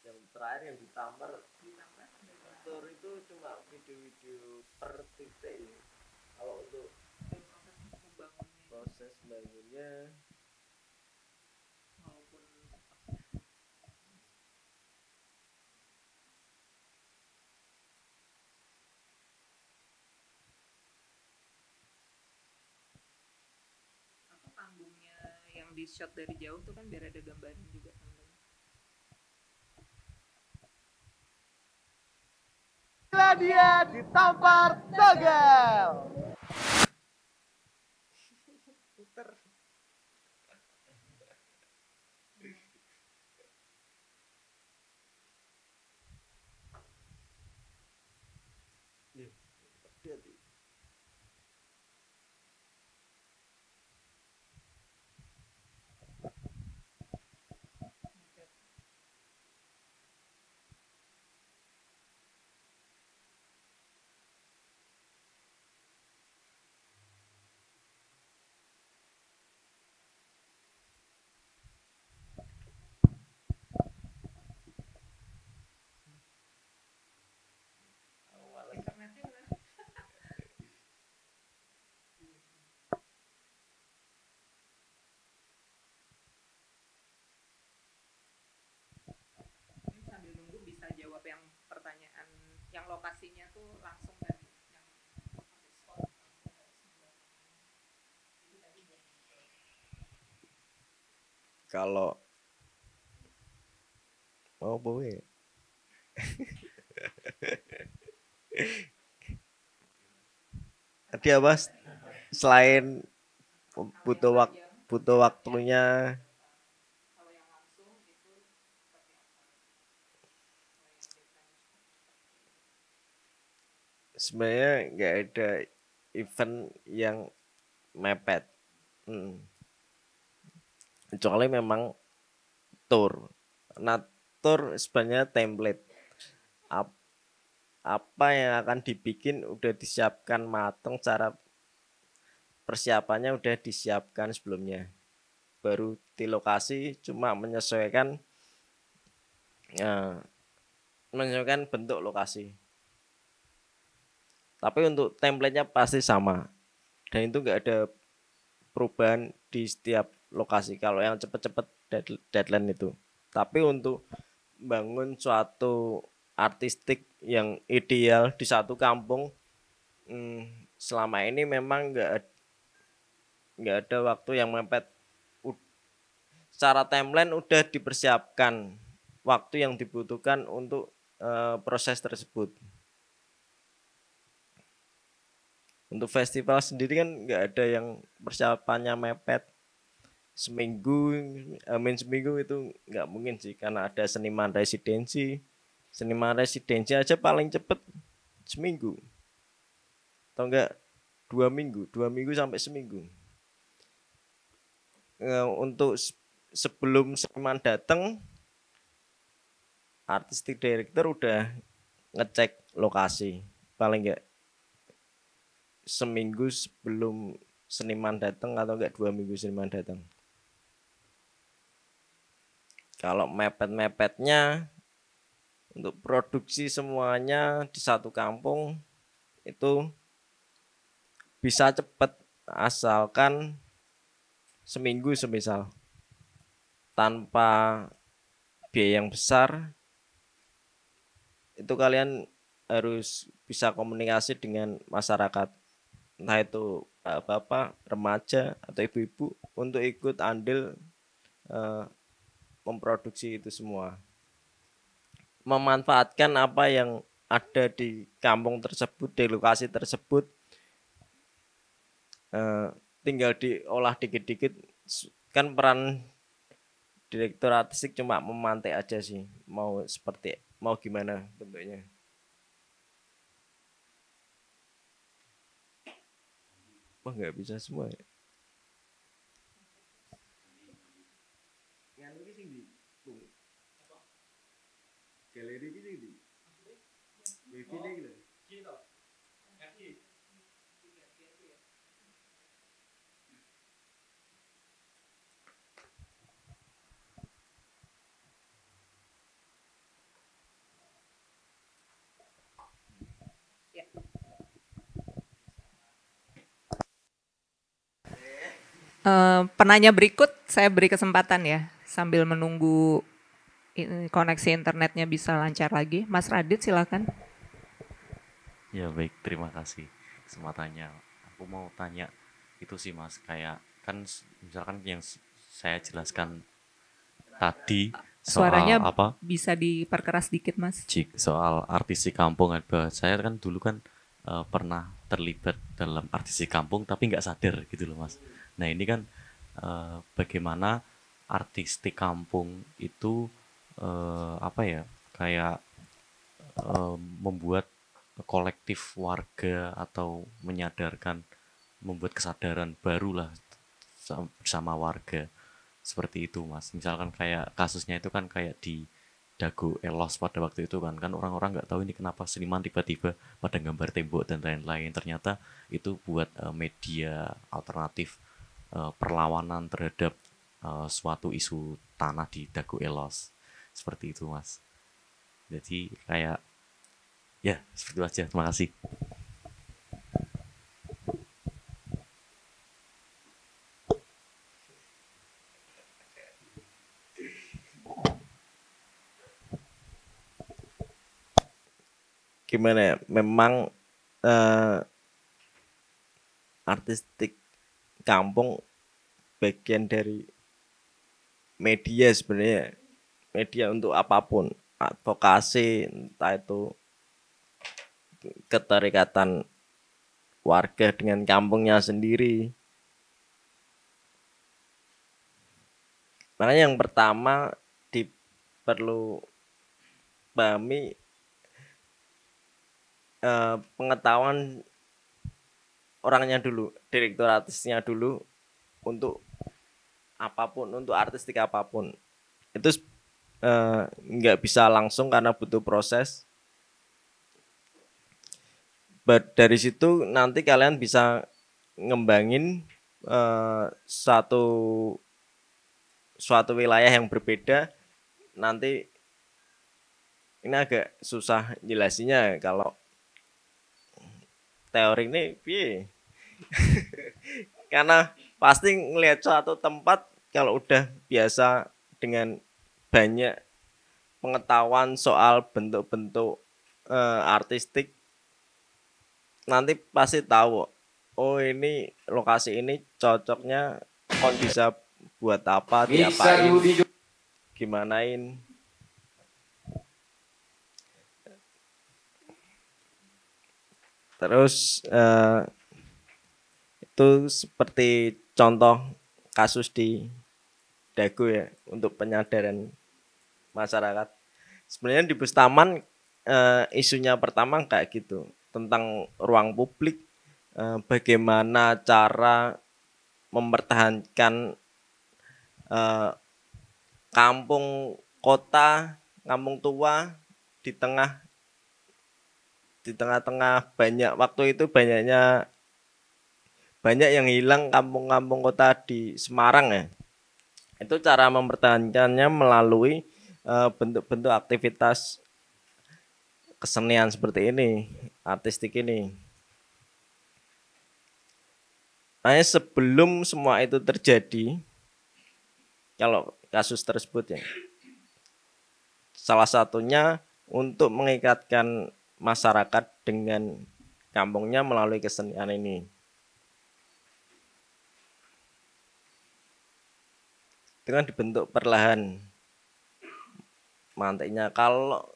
Speaker 2: Yang terakhir yang ditambah motor itu cuma video-video per titik. Kalau untuk proses bangunnya
Speaker 1: Atau panggungnya yang di shot dari jauh tuh kan biar ada gambaran juga teman-teman.
Speaker 10: Dia ditampar Togel.
Speaker 1: lokasinya tuh langsung dari yang spot, langsung dari sebelah. Itu tadi buat
Speaker 2: Kalau mau boleh. Tadi apa? Selain butuh waktunya,
Speaker 1: kalau yang langsung itu seperti apa?
Speaker 2: sebenarnya nggak ada event yang mepet. Kecuali memang tour. Nah, tour sebenarnya template. Apa yang akan dibikin udah disiapkan matang, cara persiapannya udah disiapkan sebelumnya. Baru di lokasi cuma menyesuaikan bentuk lokasi. Tapi untuk template-nya pasti sama. Dan itu nggak ada perubahan di setiap lokasi. Kalau yang cepet-cepet deadline itu. Tapi untuk bangun suatu artistik yang ideal di satu kampung, selama ini memang nggak ada waktu yang mepet. Secara timeline udah dipersiapkan waktu yang dibutuhkan untuk proses tersebut. Untuk festival sendiri kan nggak ada yang persiapannya mepet. Seminggu itu nggak mungkin sih, karena ada seniman residensi. Seniman residensi aja paling cepet seminggu. Atau enggak 2 minggu sampai seminggu. Untuk sebelum seniman datang, artistic director udah ngecek lokasi. Paling enggak seminggu sebelum seniman datang atau enggak 2 minggu seniman datang. Kalau mepet-mepetnya untuk produksi semuanya di satu kampung itu bisa cepat asalkan seminggu semisal, tanpa biaya yang besar. Itu kalian harus bisa komunikasi dengan masyarakat, entah itu bapak, remaja atau ibu-ibu, untuk ikut andil memproduksi itu semua. Memanfaatkan apa yang ada di kampung tersebut, di lokasi tersebut, tinggal diolah dikit-dikit. Kan peran direktur artistik cuma memantai aja sih, mau gimana bentuknya. Wah, nggak bisa semua ya. Galeri ini di wifi ini lho.
Speaker 1: Penanya berikut saya beri kesempatan ya, sambil menunggu koneksi internetnya bisa lancar lagi. Mas Radit silakan.
Speaker 3: Ya baik, terima kasih kesempatannya. Aku mau tanya itu sih Mas, kayak kan misalkan yang saya jelaskan tadi soal
Speaker 1: Suaranya
Speaker 3: apa?
Speaker 1: bisa diperkeras dikit Mas.
Speaker 3: Soal artisi kampung, saya kan dulu kan pernah terlibat dalam artisi kampung tapi nggak sadar gitu loh Mas. Nah ini kan bagaimana artistik kampung itu apa ya, kayak membuat kolektif warga atau membuat kesadaran baru lah bersama warga, seperti itu Mas. Misalkan kayak kasusnya itu kan kayak di Dago Elos pada waktu itu kan orang-orang nggak tahu ini kenapa seniman tiba-tiba pada gambar tembok dan lain-lain. Ternyata itu buat media alternatif perlawanan terhadap suatu isu tanah di Dago Elos, seperti itu Mas. Jadi kayak ya seperti itu aja. Terima kasih.
Speaker 2: gimana ya? Memang artistik kampung bagian dari media sebenarnya, media untuk apapun, advokasi, entah itu keterikatan warga dengan kampungnya sendiri. Makanya yang pertama perlu pahami pengetahuan orangnya dulu, direktur artisnya dulu untuk apapun, untuk artistik apapun. Itu nggak bisa langsung karena butuh proses. Dari situ nanti kalian bisa ngembangin suatu wilayah yang berbeda. Nanti ini agak susah jelasinnya kalau teori ini karena pasti ngelihat suatu tempat kalau udah biasa dengan banyak pengetahuan soal bentuk-bentuk artistik, nanti pasti tahu, oh ini lokasi ini cocoknya bisa buat apa, diapain, gimanain. Terus itu seperti contoh kasus di Dago ya, untuk penyadaran masyarakat. Sebenarnya di Bustaman isunya pertama kayak gitu, tentang ruang publik, bagaimana cara mempertahankan kampung kota, kampung tua di tengah-tengah banyak waktu itu banyak yang hilang kampung-kampung kota di Semarang ya. Itu cara mempertahankannya melalui bentuk-bentuk aktivitas kesenian seperti ini, artistik ini. Nah, sebelum semua itu terjadi, kalau kasus tersebut ya, salah satunya untuk mengikatkan masyarakat dengan kampungnya melalui kesenian ini. Itu kan dibentuk perlahan mantiknya. Kalau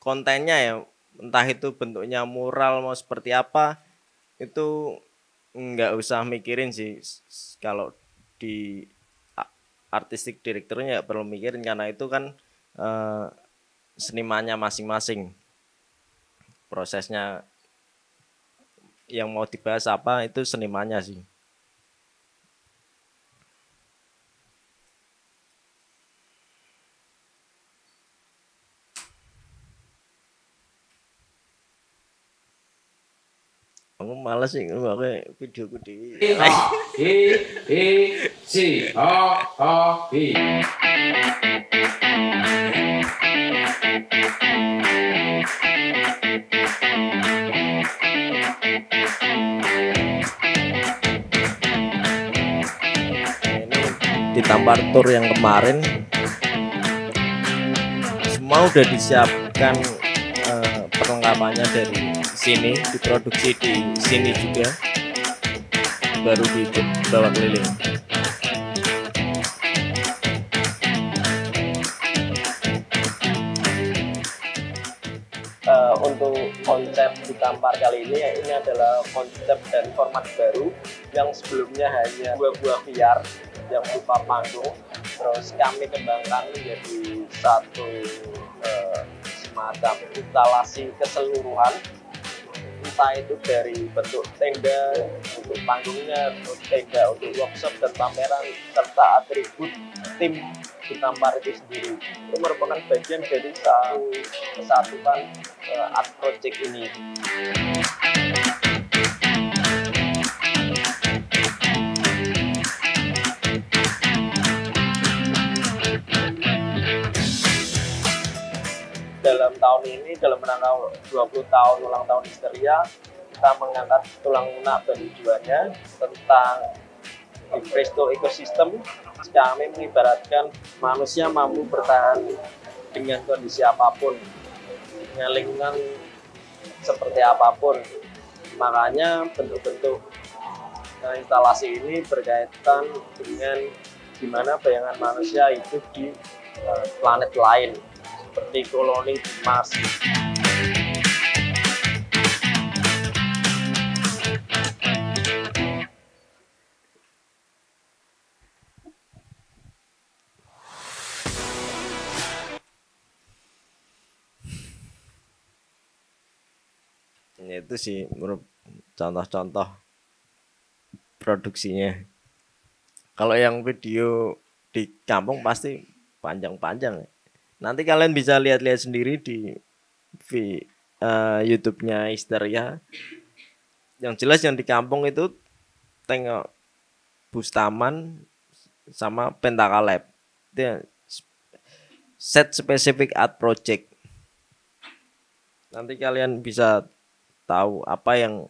Speaker 2: kontennya ya, entah itu bentuknya mural mau seperti apa, itu nggak usah mikirin sih. Kalau di artistik direkturnya nggak perlu mikirin, karena itu kan senimannya masing-masing. Prosesnya yang mau dibahas apa itu senimannya sih. Aku males sih ngeluarin videoku di di Tampar Tour yang kemarin semua udah disiapkan perlengkapannya dari sini, diproduksi di sini juga, baru dibawa keliling. Untuk konsep di Tampar kali ini adalah konsep dan format baru yang sebelumnya hanya buah-buah VR yang berupa panggung, terus kami kembangkan menjadi satu semacam instalasi keseluruhan, entah itu dari bentuk tenda untuk panggungnya, tenda untuk workshop dan pameran, serta atribut tim di Tampar itu sendiri. Itu merupakan bagian dari satu kesatuan art project ini. Dalam tahun ini, dalam rangka 20 tahun ulang tahun Histeria, kita mengangkat tulang lunak penjuannya tentang Presto ekosistem. Kami mengibaratkan manusia mampu bertahan dengan kondisi apapun. lingkungan seperti apapun. Makanya bentuk-bentuk instalasi ini berkaitan dengan gimana bayangan manusia hidup di planet lain, seperti koloni di Mars. Itu sih menurut contoh-contoh produksinya. Kalau yang video di kampung pasti panjang-panjang. Nanti kalian bisa lihat-lihat sendiri di YouTube-nya Histeria. Yang jelas yang di kampung itu tengok Bustaman sama Pentaka Lab. Itu set specific art project. Nanti kalian bisa tahu apa yang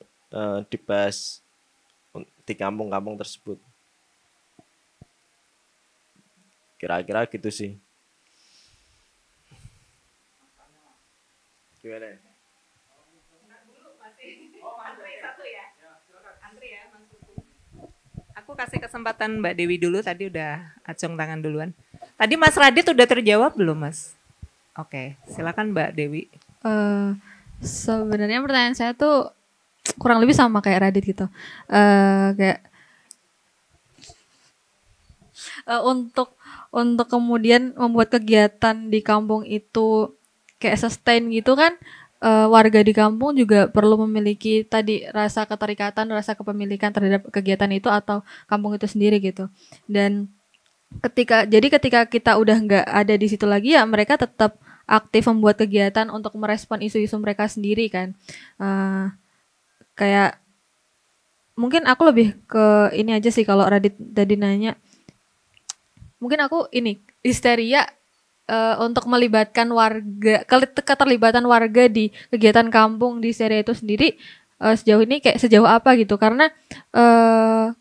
Speaker 2: dibahas di kampung-kampung tersebut. Kira-kira gitu sih. Gimana?
Speaker 1: Aku kasih kesempatan Mbak Dewi dulu, tadi udah acung tangan duluan. Tadi Mas Radit udah terjawab belum, Mas? Oke, silakan Mbak Dewi.
Speaker 5: Sebenarnya pertanyaan saya tuh kurang lebih sama kayak Radit gitu. Kayak untuk kemudian membuat kegiatan di kampung itu kayak sustain gitu kan, warga di kampung juga perlu memiliki tadi rasa keterikatan, rasa kepemilikan terhadap kegiatan itu atau kampung itu sendiri gitu. Dan ketika kita udah nggak ada di situ lagi, ya mereka tetap aktif membuat kegiatan untuk merespon isu-isu mereka sendiri kan. Kayak mungkin aku lebih ke ini aja sih, kalau Radit tadi nanya, mungkin aku ini histeria untuk melibatkan warga, keterlibatan warga di kegiatan kampung di Histeria itu sendiri sejauh ini kayak sejauh apa gitu. Karena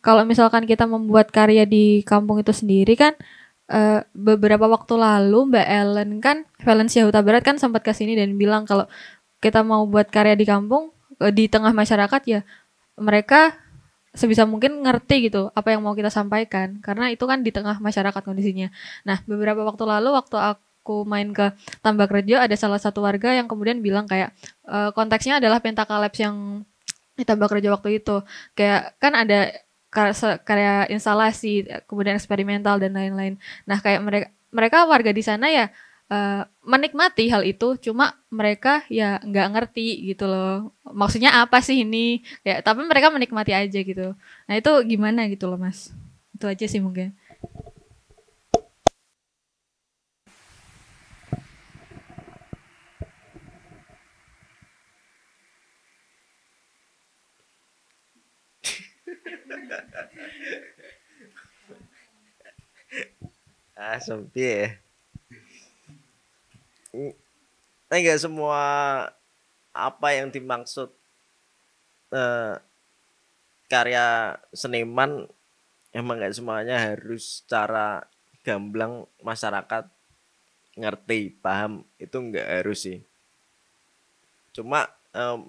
Speaker 5: kalau misalkan kita membuat karya di kampung itu sendiri kan, beberapa waktu lalu Mbak Ellen kan, Valencia Huta Barat kan sempat kesini dan bilang kalau kita mau buat karya di kampung, di tengah masyarakat, ya mereka sebisa mungkin ngerti gitu apa yang mau kita sampaikan, karena itu kan di tengah masyarakat kondisinya. Nah, beberapa waktu lalu waktu aku main ke Tambakrejo, ada salah satu warga yang kemudian bilang kayak konteksnya adalah Pentaka Labs yang di Tambakrejo waktu itu. Kayak kan ada karya instalasi, kemudian eksperimental dan lain-lain. Nah, kayak mereka warga di sana ya menikmati hal itu, cuma mereka ya nggak ngerti gitu loh. Maksudnya apa sih ini? Ya, tapi mereka menikmati aja gitu. Nah, itu gimana gitu loh, Mas? Itu aja sih mungkin.
Speaker 2: Sampai ya. Enggak semua apa yang dimaksud karya seniman emang nggak semuanya harus secara gamblang masyarakat ngerti, paham, itu nggak harus sih. Cuma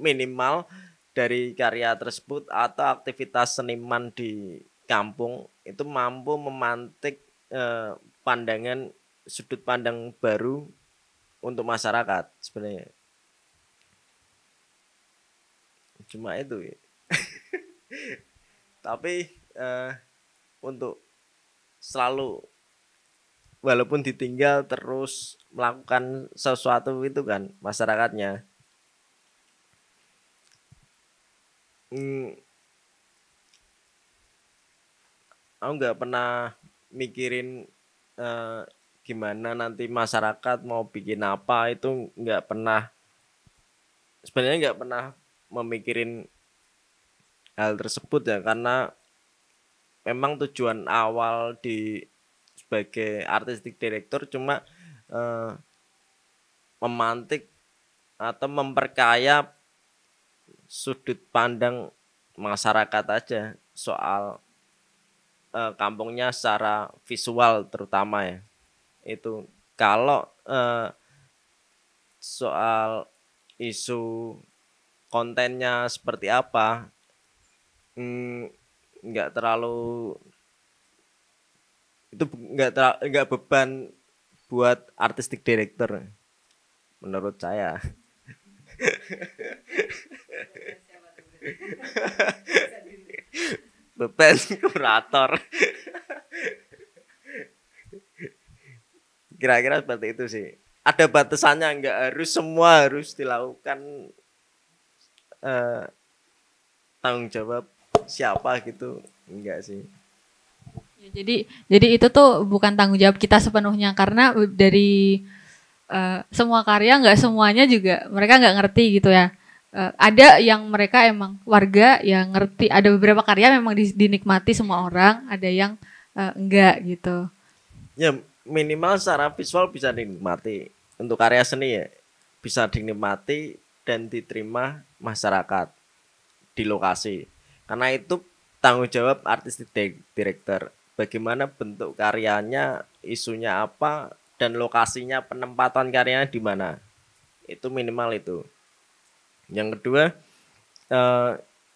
Speaker 2: minimal dari karya tersebut atau aktivitas seniman di kampung itu mampu memantik pandangan, sudut pandang baru untuk masyarakat sebenarnya. Cuma itu ya. Tapi untuk selalu walaupun ditinggal terus melakukan sesuatu itu kan masyarakatnya. Aku nggak pernah mikirin gimana nanti masyarakat mau bikin apa, itu nggak pernah, sebenarnya nggak pernah memikirin hal tersebut ya, karena memang tujuan awal di sebagai artistic director cuma memantik atau memperkaya sudut pandang masyarakat aja soal kampungnya secara visual terutama ya. Itu kalau soal isu kontennya seperti apa, nggak terlalu itu nggak beban buat artistic director menurut saya. Beban kurator. Kira-kira seperti itu sih. Ada batasannya, nggak harus semua harus dilakukan tanggung jawab siapa gitu, enggak sih.
Speaker 5: Ya, jadi itu tuh bukan tanggung jawab kita sepenuhnya, karena dari semua karya nggak semuanya juga mereka nggak ngerti gitu ya. Ada yang mereka emang warga yang ngerti, ada beberapa karya memang dinikmati semua orang, ada yang enggak gitu.
Speaker 2: Ya minimal secara visual bisa dinikmati, untuk karya seni ya bisa dinikmati dan diterima masyarakat di lokasi. Karena itu tanggung jawab artistic director. Bagaimana bentuk karyanya, isunya apa, dan lokasinya, penempatan karyanya di mana. Itu minimal itu. Yang kedua,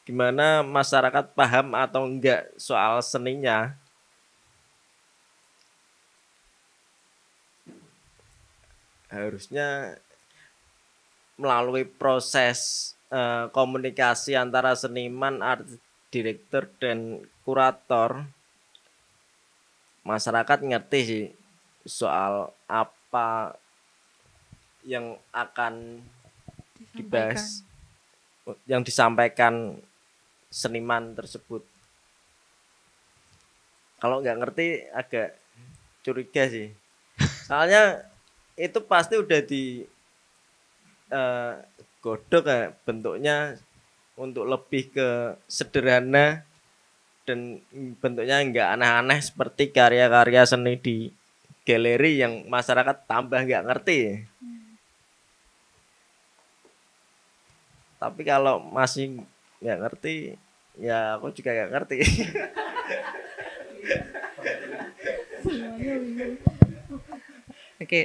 Speaker 2: gimana masyarakat paham atau enggak soal seninya. Harusnya melalui proses komunikasi antara seniman, artis direktur, dan kurator, masyarakat ngerti sih soal apa yang akan dibahas, yang disampaikan seniman tersebut. Kalau nggak ngerti agak curiga sih. Soalnya itu pasti udah di godok ya bentuknya untuk lebih ke sederhana dan bentuknya nggak aneh-aneh seperti karya-karya seni di galeri yang masyarakat tambah nggak ngerti. Tapi kalau masih nggak ngerti, ya aku juga nggak ngerti.
Speaker 1: Oke.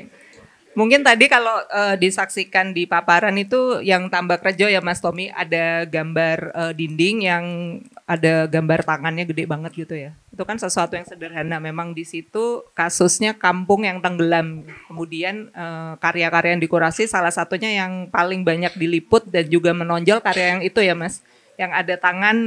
Speaker 1: Mungkin tadi kalau disaksikan di paparan itu yang tambak rejo ya Mas Tommy, ada gambar dinding yang ada gambar tangannya gede banget gitu ya. Itu kan sesuatu yang sederhana. Memang di situ kasusnya kampung yang tenggelam. Kemudian karya-karya yang dikurasi salah satunya yang paling banyak diliput dan juga menonjol karya yang itu ya Mas. Yang ada tangan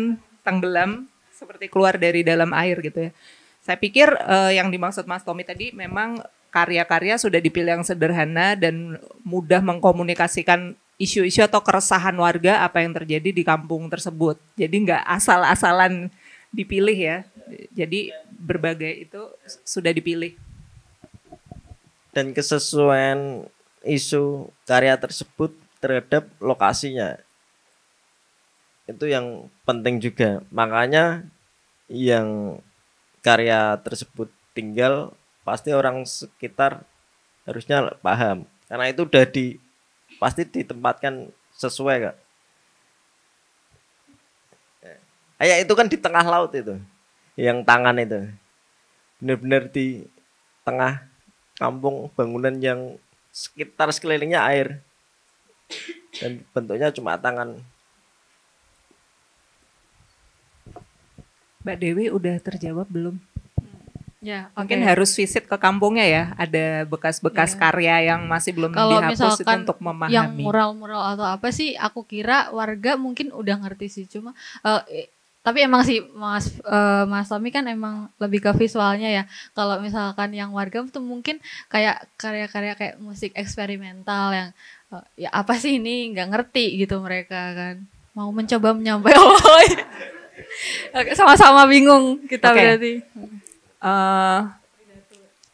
Speaker 1: tenggelam seperti keluar dari dalam air gitu ya. Saya pikir yang dimaksud Mas Tommy tadi memang karya-karya sudah dipilih yang sederhana dan mudah mengkomunikasikan isu-isu atau keresahan warga apa yang terjadi di kampung tersebut. Jadi nggak asal-asalan dipilih ya. Jadi berbagai itu sudah dipilih.
Speaker 2: Dan kesesuaian isu karya tersebut terhadap lokasinya. Itu yang penting juga. Makanya yang karya tersebut tinggal pasti orang sekitar harusnya paham. Karena itu udah pasti ditempatkan sesuai Kak. Kayak itu kan di tengah laut itu. Yang tangan itu. Benar-benar di tengah kampung, bangunan yang sekitar sekelilingnya air. Dan bentuknya cuma tangan.
Speaker 1: Mbak Dewi udah terjawab belum?
Speaker 5: Ya,
Speaker 1: mungkin harus visit ke kampungnya ya. Ada bekas-bekas karya yang masih belum dihapus itu untuk memahami.
Speaker 5: Yang mural-mural atau apa sih, aku kira warga mungkin udah ngerti sih. Cuma tapi emang sih Mas Tommy kan emang lebih ke visualnya ya. Kalau misalkan yang warga tuh mungkin kayak karya-karya kayak musik eksperimental yang ya apa sih ini, nggak ngerti gitu mereka kan. Mau mencoba menyampaikan. Sama-sama bingung kita berarti.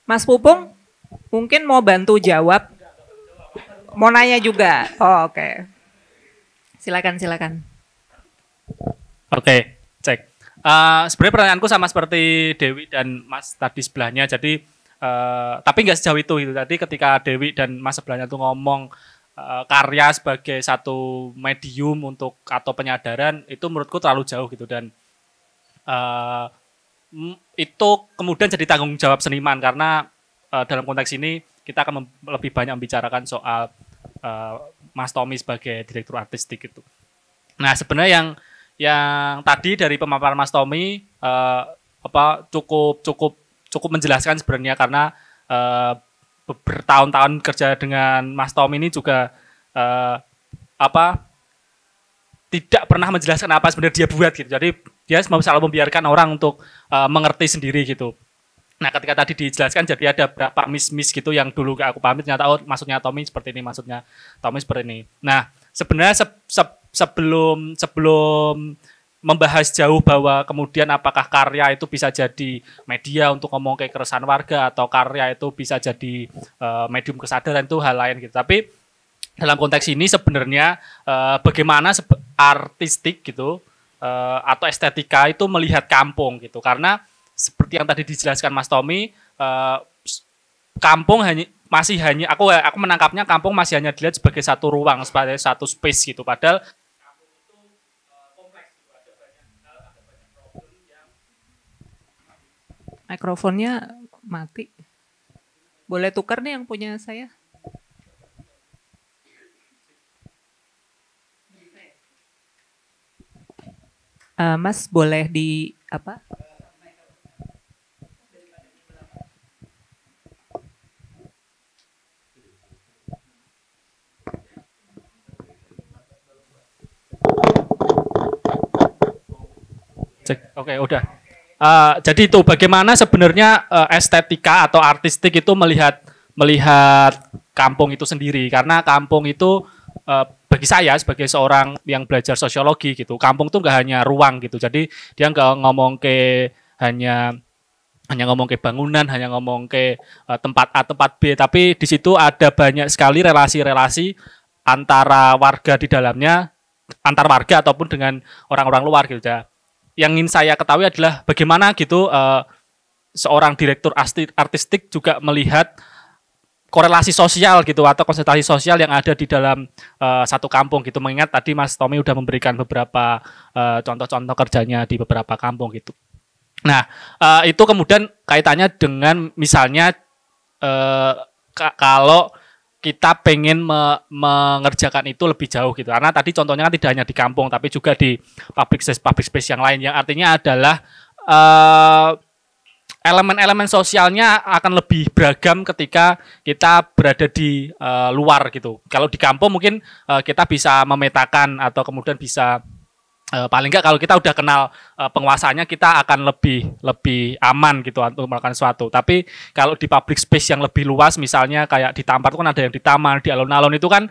Speaker 1: Mas Pupung mungkin mau bantu jawab, mau nanya juga. Oh, oke. Silakan.
Speaker 10: Oke, cek. Sebenarnya pertanyaanku sama seperti Dewi dan Mas tadi sebelahnya. Jadi tapi nggak sejauh itu gitu. Tadi ketika Dewi dan Mas sebelahnya tuh ngomong karya sebagai satu medium untuk atau penyadaran, itu menurutku terlalu jauh gitu. Dan itu kemudian jadi tanggung jawab seniman, karena dalam konteks ini kita akan lebih banyak membicarakan soal Mas Tommy sebagai direktur artistik itu. Nah, sebenarnya yang tadi dari pemaparan Mas Tommy cukup menjelaskan sebenarnya, karena bertahun-tahun kerja dengan Mas Tommy ini juga tidak pernah menjelaskan apa sebenarnya dia buat gitu. Jadi dia selalu membiarkan orang untuk mengerti sendiri gitu. Nah, ketika tadi dijelaskan jadi ada berapa miss gitu yang dulu aku pamit ternyata maksudnya Tommy seperti ini, maksudnya Tommy seperti ini. Nah, sebenarnya sebelum membahas jauh bahwa kemudian apakah karya itu bisa jadi media untuk ngomong ke keresahan warga atau karya itu bisa jadi medium kesadaran, itu hal lain gitu. Tapi dalam konteks ini sebenarnya bagaimana artistik gitu atau estetika itu melihat kampung gitu, karena seperti yang tadi dijelaskan Mas Tommy, kampung masih hanya aku menangkapnya kampung masih hanya dilihat sebagai satu ruang, sebagai satu space gitu, padahal kampung itu kompleks gitu, ada banyak hal, ada banyak problem yang.
Speaker 1: Mikrofonnya mati. Boleh tukar nih yang punya saya? Mas boleh di apa?
Speaker 10: Oke, udah. Jadi itu bagaimana sebenarnya estetika atau artistik itu melihat kampung itu sendiri, karena kampung itu bagi saya sebagai seorang yang belajar sosiologi gitu, kampung itu nggak hanya ruang gitu. Jadi dia nggak ngomong ke hanya ngomong ke bangunan, hanya ngomong ke tempat A, tempat B, tapi di situ ada banyak sekali relasi-relasi antara warga di dalamnya, antar warga ataupun dengan orang-orang luar gitu ya. Yang ingin saya ketahui adalah bagaimana gitu seorang direktur artistik juga melihat korelasi sosial gitu atau konsentrasi sosial yang ada di dalam satu kampung gitu. Mengingat tadi Mas Tommy udah memberikan beberapa contoh-contoh kerjanya di beberapa kampung gitu. Nah, itu kemudian kaitannya dengan misalnya kalau kita pengen mengerjakan itu lebih jauh gitu. Karena tadi contohnya kan tidak hanya di kampung, tapi juga di public space yang lain. Yang artinya adalah elemen-elemen sosialnya akan lebih beragam ketika kita berada di luar gitu. Kalau di kampung mungkin kita bisa memetakan atau kemudian bisa paling enggak kalau kita udah kenal penguasanya, kita akan lebih aman gitu untuk melakukan sesuatu. Tapi kalau di public space yang lebih luas, misalnya kayak di Tampar itu kan ada yang di taman, di alun-alun itu kan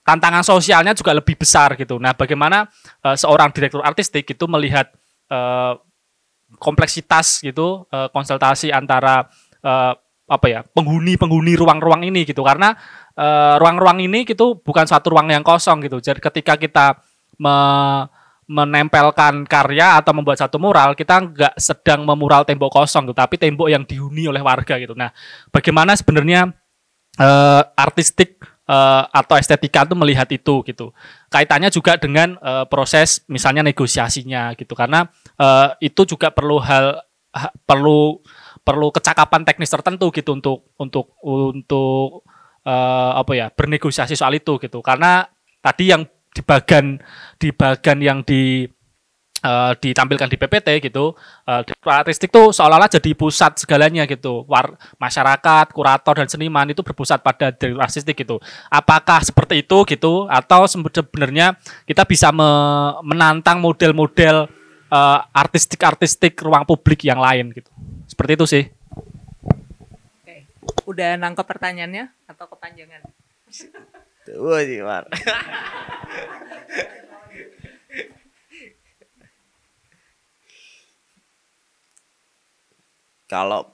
Speaker 10: tantangan sosialnya juga lebih besar gitu. Nah, bagaimana seorang direktur artistik itu melihat kompleksitas gitu, konsultasi antara penghuni ruang-ruang ini gitu, karena ruang-ruang ini gitu bukan suatu ruang yang kosong gitu. Jadi ketika kita menempelkan karya atau membuat satu mural, kita nggak sedang memural tembok kosong gitu, tapi tembok yang dihuni oleh warga gitu. Nah, bagaimana sebenarnya artistik atau estetika itu melihat itu gitu. Kaitannya juga dengan proses misalnya negosiasinya gitu, karena itu juga perlu kecakapan teknis tertentu gitu untuk bernegosiasi soal itu gitu. Karena tadi yang di bagian yang ditampilkan di PPT gitu, artistik tuh seolah-olah jadi pusat segalanya gitu. Masyarakat, kurator dan seniman itu berpusat pada direktur artistik gitu. Apakah seperti itu gitu, atau sebenarnya kita bisa menantang model-model artistik ruang publik yang lain gitu. Seperti itu sih.
Speaker 1: Oke. Udah nangkep pertanyaannya atau kepanjangan?
Speaker 2: Tuh sih, Mar. Kalau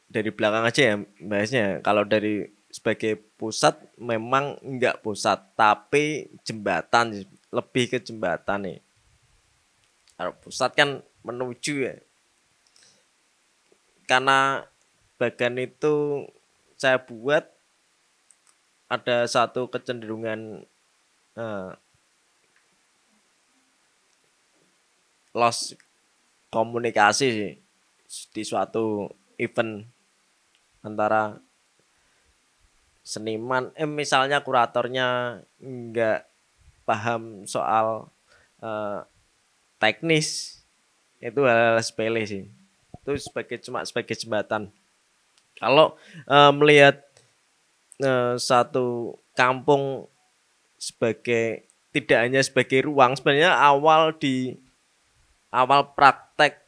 Speaker 2: dari belakang aja ya bahasnya. Kalau dari sebagai pusat memang enggak pusat, tapi jembatan, lebih ke jembatan nih. Kalau pusat kan menuju ya. Karena bagian itu saya buat ada satu kecenderungan loss komunikasi sih di suatu event antara seniman, misalnya kuratornya nggak paham soal teknis, itu hal sepele sih. Itu cuma sebagai jembatan. Kalau melihat satu kampung sebagai tidak hanya sebagai ruang, sebenarnya awal praktek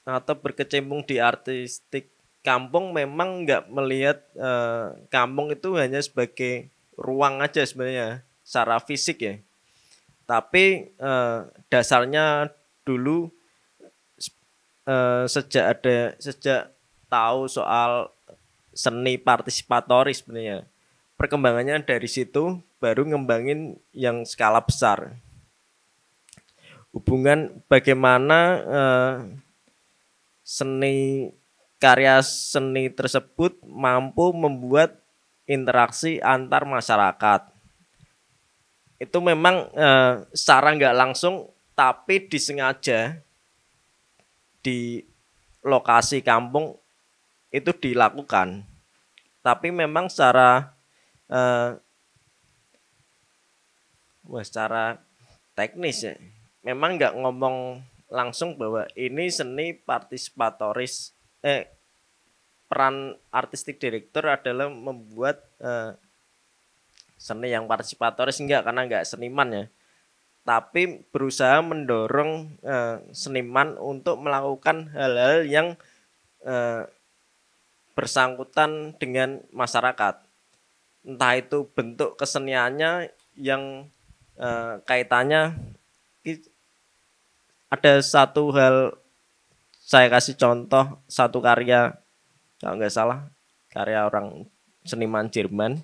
Speaker 2: atau berkecimpung di artistik kampung memang nggak melihat kampung itu hanya sebagai ruang aja sebenarnya secara fisik ya. Tapi dasarnya dulu sejak tahu soal seni partisipatoris sebenarnya. Perkembangannya dari situ baru ngembangin yang skala besar. Hubungan bagaimana karya seni tersebut mampu membuat interaksi antar masyarakat. Itu memang secara nggak langsung tapi disengaja di lokasi kampung itu dilakukan. Tapi memang secara teknis ya, memang nggak ngomong langsung bahwa ini seni partisipatoris. Peran artistik direktur adalah membuat seni yang partisipatoris, enggak, karena enggak seniman ya. Tapi berusaha mendorong seniman untuk melakukan hal-hal yang bersangkutan dengan masyarakat. Entah itu bentuk keseniannya yang kaitannya, ada satu hal, saya kasih contoh satu karya, kalau nggak salah karya orang seniman Jerman.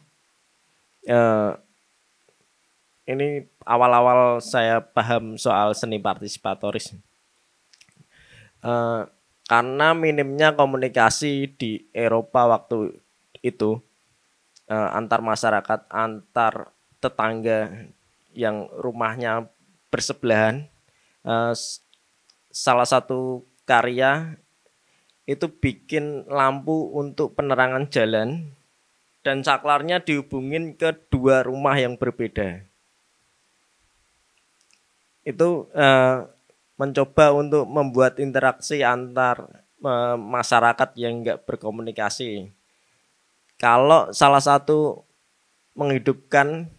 Speaker 2: Ini awal-awal saya paham soal seni partisipatoris. Karena minimnya komunikasi di Eropa waktu itu, antar masyarakat, antar tetangga yang rumahnya bersebelahan, salah satu karya itu bikin lampu untuk penerangan jalan dan saklarnya dihubungin ke dua rumah yang berbeda. Itu mencoba untuk membuat interaksi antar masyarakat yang enggak berkomunikasi. Kalau salah satu menghidupkan,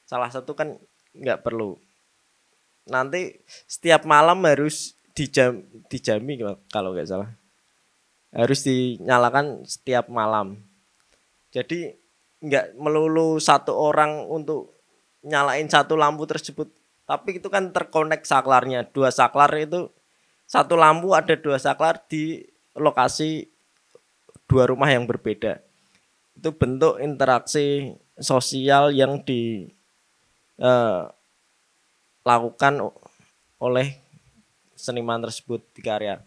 Speaker 2: salah satu kan enggak perlu. Nanti setiap malam harus dijami kalau nggak salah. Harus dinyalakan setiap malam. Jadi nggak melulu satu orang untuk nyalain satu lampu tersebut. Tapi itu kan terkonek saklarnya. Dua saklar itu, satu lampu ada dua saklar di lokasi dua rumah yang berbeda. Itu bentuk interaksi sosial yang dilakukan oleh seniman tersebut di karya.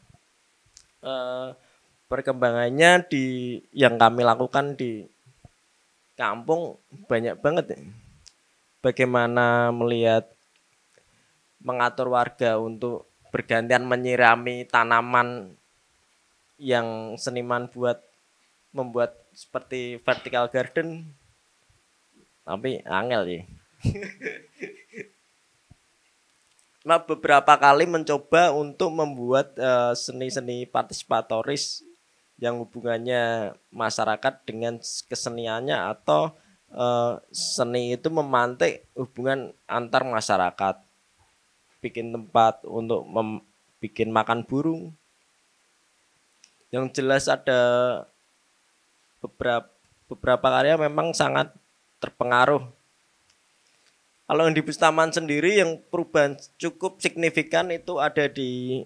Speaker 2: Perkembangannya yang kami lakukan di kampung banyak banget ya. Bagaimana mengatur warga untuk bergantian menyirami tanaman yang seniman membuat seperti vertical garden, tapi angel ya. Nah, beberapa kali mencoba untuk membuat seni-seni partisipatoris yang hubungannya masyarakat dengan keseniannya, atau seni itu memantik hubungan antar masyarakat. Bikin tempat untuk bikin makan burung. Yang jelas ada beberapa karya memang sangat terpengaruh. Kalau yang di Bustaman sendiri yang perubahan cukup signifikan itu ada di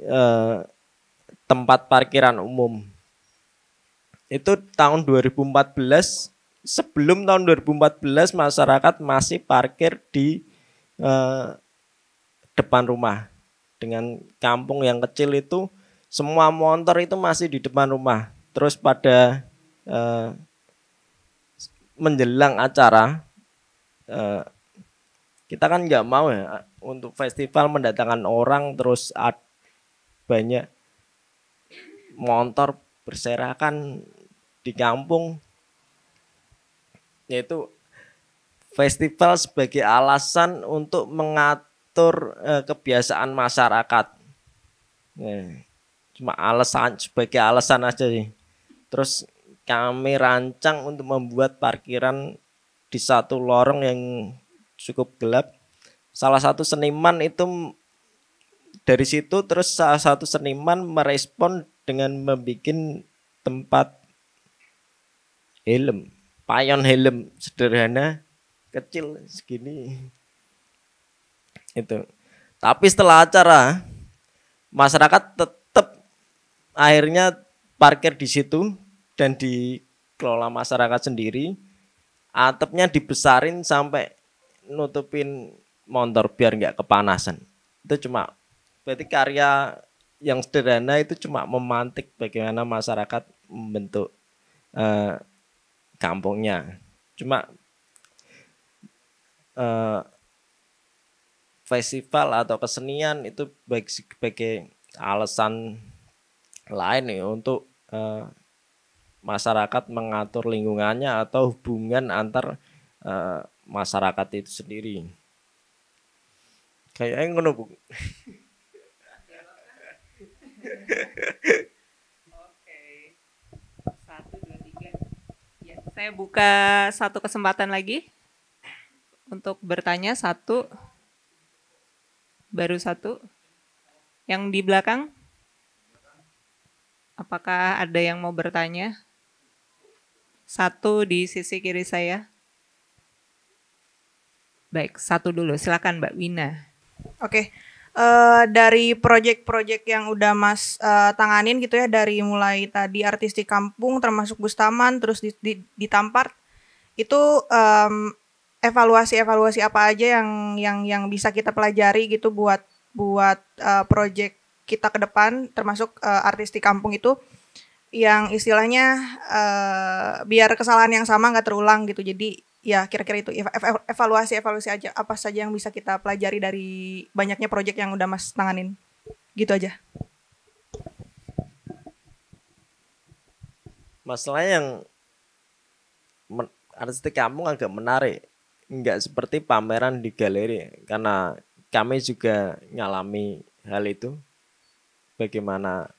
Speaker 2: tempat parkiran umum. Itu tahun 2014, sebelum tahun 2014 masyarakat masih parkir di depan rumah. Dengan kampung yang kecil itu semua motor itu masih di depan rumah. Terus pada menjelang acara, kita kan nggak mau ya untuk festival mendatangkan orang terus banyak motor berserakan di kampung. yaitu festival sebagai alasan untuk mengatur kebiasaan masyarakat. Cuma alasan, sebagai alasan aja sih. Terus kami rancang untuk membuat parkiran di satu lorong yang cukup gelap. Salah satu seniman itu dari situ, terus salah satu seniman merespon dengan membuat tempat helm, payon helm sederhana, kecil segini. Itu. Tapi setelah acara, masyarakat tetap akhirnya parkir di situ dan dikelola masyarakat sendiri. Atapnya dibesarin sampai nutupin motor biar nggak kepanasan. Itu cuma berarti karya yang sederhana itu cuma memantik bagaimana masyarakat membentuk kampungnya. Cuma festival atau kesenian itu sebagai alasan lain nih untuk masyarakat mengatur lingkungannya atau hubungan antar masyarakat itu sendiri. Kayaknya ngono, Bu.
Speaker 1: Oke. 1, 2, 3. Ya, saya buka satu kesempatan lagi untuk bertanya. Satu. Baru satu. Yang di belakang? Apakah ada yang mau bertanya? Satu di sisi kiri saya. Baik, satu dulu. Silakan Mbak Wina.
Speaker 8: Oke. Dari proyek-proyek yang udah Mas tanganin gitu ya, dari mulai tadi artistik kampung termasuk Bustaman terus di Tampar, itu evaluasi apa aja yang bisa kita pelajari gitu buat proyek kita ke depan, termasuk artistik kampung itu yang istilahnya biar kesalahan yang sama nggak terulang gitu. Jadi ya kira-kira itu evaluasi aja apa saja yang bisa kita pelajari dari banyaknya proyek yang udah Mas tanganin. Gitu aja.
Speaker 2: Masalahnya yang artistik kampung agak menarik. Enggak seperti pameran di galeri, karena kami juga ngalami hal itu. Bagaimana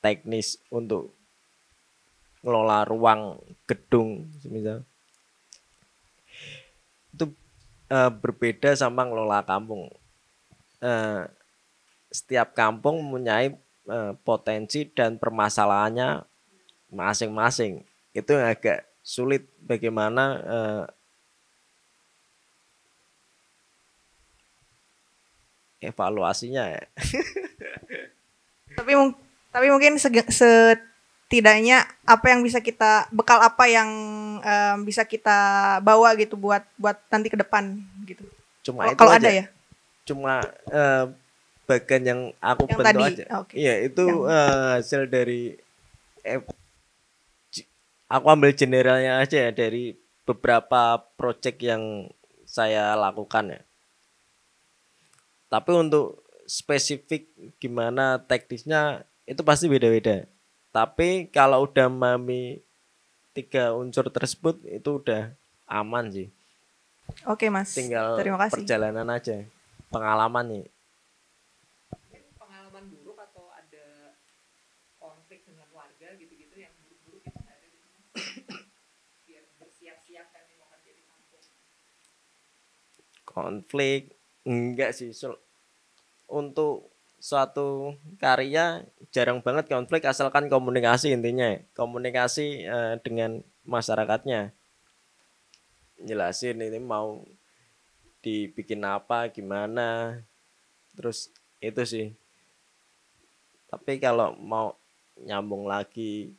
Speaker 2: teknis untuk ngelola ruang gedung misal itu berbeda sama ngelola kampung. Setiap kampung mempunyai potensi dan permasalahannya masing-masing. Itu yang agak sulit bagaimana evaluasinya ya.
Speaker 8: Tapi mungkin setidaknya apa yang bisa kita bekal apa yang bisa kita bawa gitu buat nanti ke depan gitu.
Speaker 2: Cuma itu
Speaker 8: kalau
Speaker 2: aja.
Speaker 8: ada ya.
Speaker 2: Cuma bagian yang aku
Speaker 8: yang
Speaker 2: bentuk
Speaker 8: tadi,
Speaker 2: aja.
Speaker 8: okay.
Speaker 2: Iya, itu hasil dari aku ambil generalnya aja ya, dari beberapa project yang saya lakukan ya. Tapi untuk spesifik gimana teknisnya itu pasti beda-beda. Tapi kalau udah memahami 3 unsur tersebut itu udah aman sih.
Speaker 8: Oke Mas,
Speaker 2: Tinggal
Speaker 8: terima kasih.
Speaker 2: perjalanan aja, pengalaman nih.
Speaker 1: Pengalaman buruk atau ada konflik dengan warga gitu-gitu yang buruk-buruk itu nggak ada gitu Mas? Biar bersiap-siap kan mau kerja di kampung.
Speaker 2: Konflik enggak sih. Untuk suatu karya jarang banget konflik asalkan komunikasi intinya. Komunikasi dengan masyarakatnya. Jelasin ini mau dibikin apa, gimana. Terus itu sih. Tapi kalau mau nyambung lagi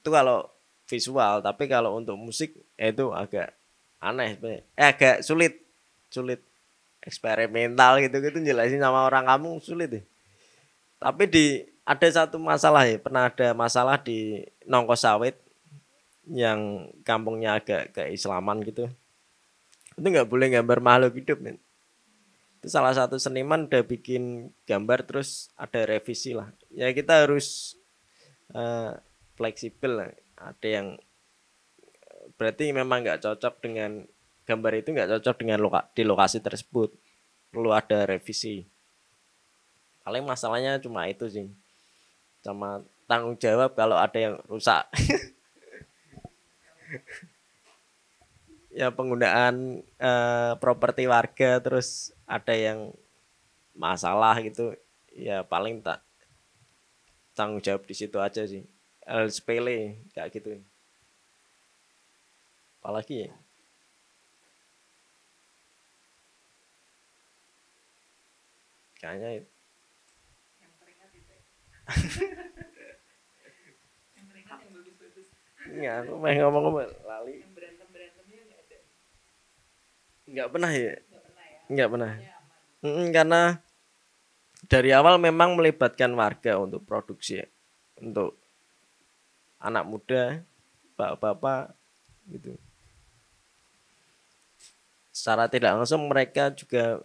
Speaker 2: itu kalau visual, tapi kalau untuk musik itu agak aneh sebenarnya. Agak sulit eksperimental gitu jelasin sama orang kampung sulit deh. Tapi ada satu masalah ya, pernah ada masalah di Nongko Sawit yang kampungnya agak keislaman gitu. Itu nggak boleh gambar makhluk hidup, men. Itu salah satu seniman udah bikin gambar terus ada revisi lah. Ya kita harus fleksibel lah. Ada yang berarti memang nggak cocok dengan gambar itu, nggak cocok dengan di lokasi tersebut, perlu ada revisi. Paling masalahnya cuma itu sih, sama tanggung jawab kalau ada yang rusak. Ya penggunaan properti warga terus ada yang masalah gitu, ya paling tak tanggung jawab di situ aja sih. Sepele kayak gitu. Apalagi ya? Kayaknya itu. Enggak, aku main ngomong lali. Enggak pernah ya? Enggak pernah. Karena dari awal memang melibatkan warga untuk produksi ya. Untuk anak muda, bapak-bapak gitu. Secara tidak langsung mereka juga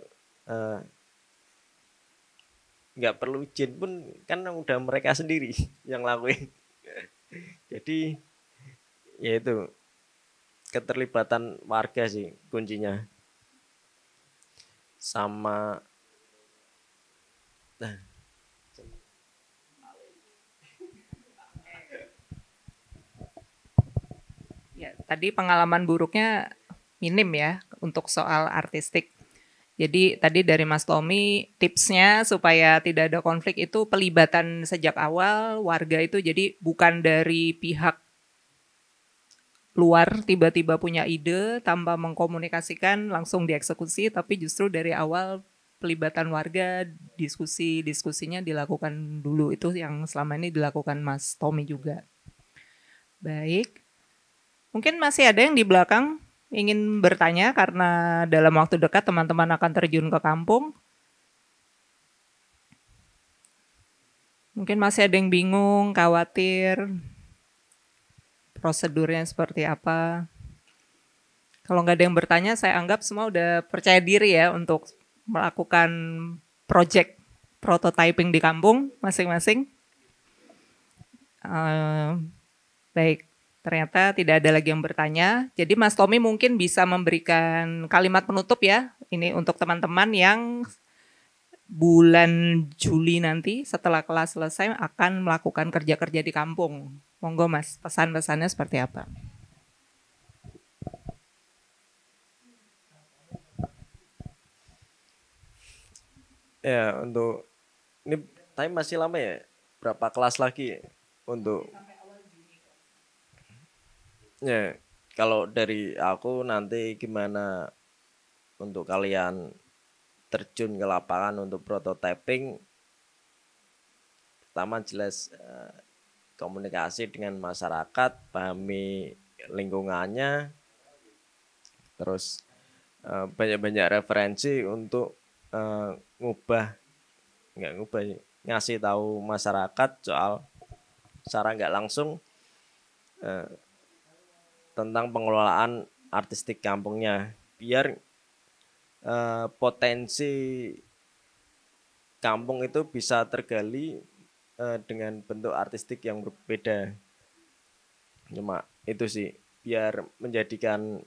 Speaker 2: nggak perlu izin pun kan udah mereka sendiri yang lakuin. Jadi ya itu keterlibatan warga sih kuncinya. Sama
Speaker 1: Ya, tadi pengalaman buruknya minim ya untuk soal artistik. Jadi tadi dari Mas Tommy tipsnya supaya tidak ada konflik itu pelibatan sejak awal warga itu, jadi bukan dari pihak luar tiba-tiba punya ide tanpa mengkomunikasikan langsung dieksekusi, tapi justru dari awal pelibatan warga, diskusinya dilakukan dulu, itu yang selama ini dilakukan Mas Tommy juga. Baik, mungkin masih ada yang di belakang ingin bertanya karena dalam waktu dekat teman-teman akan terjun ke kampung. Mungkin masih ada yang bingung, khawatir, prosedurnya seperti apa. Kalau nggak ada yang bertanya, saya anggap semua udah percaya diri ya untuk melakukan project prototyping di kampung masing-masing. Baik. Ternyata tidak ada lagi yang bertanya. Jadi Mas Tommy mungkin bisa memberikan kalimat penutup ya. Ini untuk teman-teman yang bulan Juli nanti setelah kelas selesai akan melakukan kerja-kerja di kampung. Monggo Mas, pesan-pesannya seperti apa?
Speaker 2: Ya untuk ini time masih lama ya? Berapa kelas lagi untuk? Ya, kalau dari aku nanti gimana untuk kalian terjun ke lapangan untuk prototyping, pertama jelas komunikasi dengan masyarakat, pahami lingkungannya, terus banyak-banyak referensi untuk ngasih tahu masyarakat soal secara nggak langsung tentang pengelolaan artistik kampungnya, biar potensi kampung itu bisa tergali dengan bentuk artistik yang berbeda. Cuma itu sih, biar menjadikan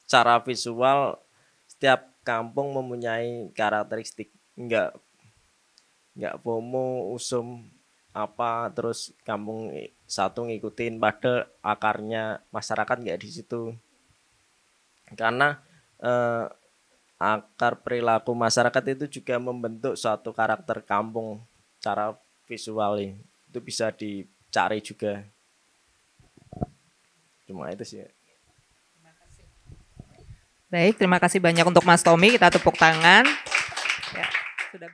Speaker 2: cara visual setiap kampung mempunyai karakteristik, nggak FOMO usum apa terus kampung satu ngikutin, padahal akarnya masyarakat nggak di situ. Karena akar perilaku masyarakat itu juga membentuk suatu karakter kampung, cara visualnya itu bisa dicari juga. Cuma itu sih.
Speaker 1: Baik, terima kasih banyak untuk Mas Tommy, kita tepuk tangan. Ya, sudah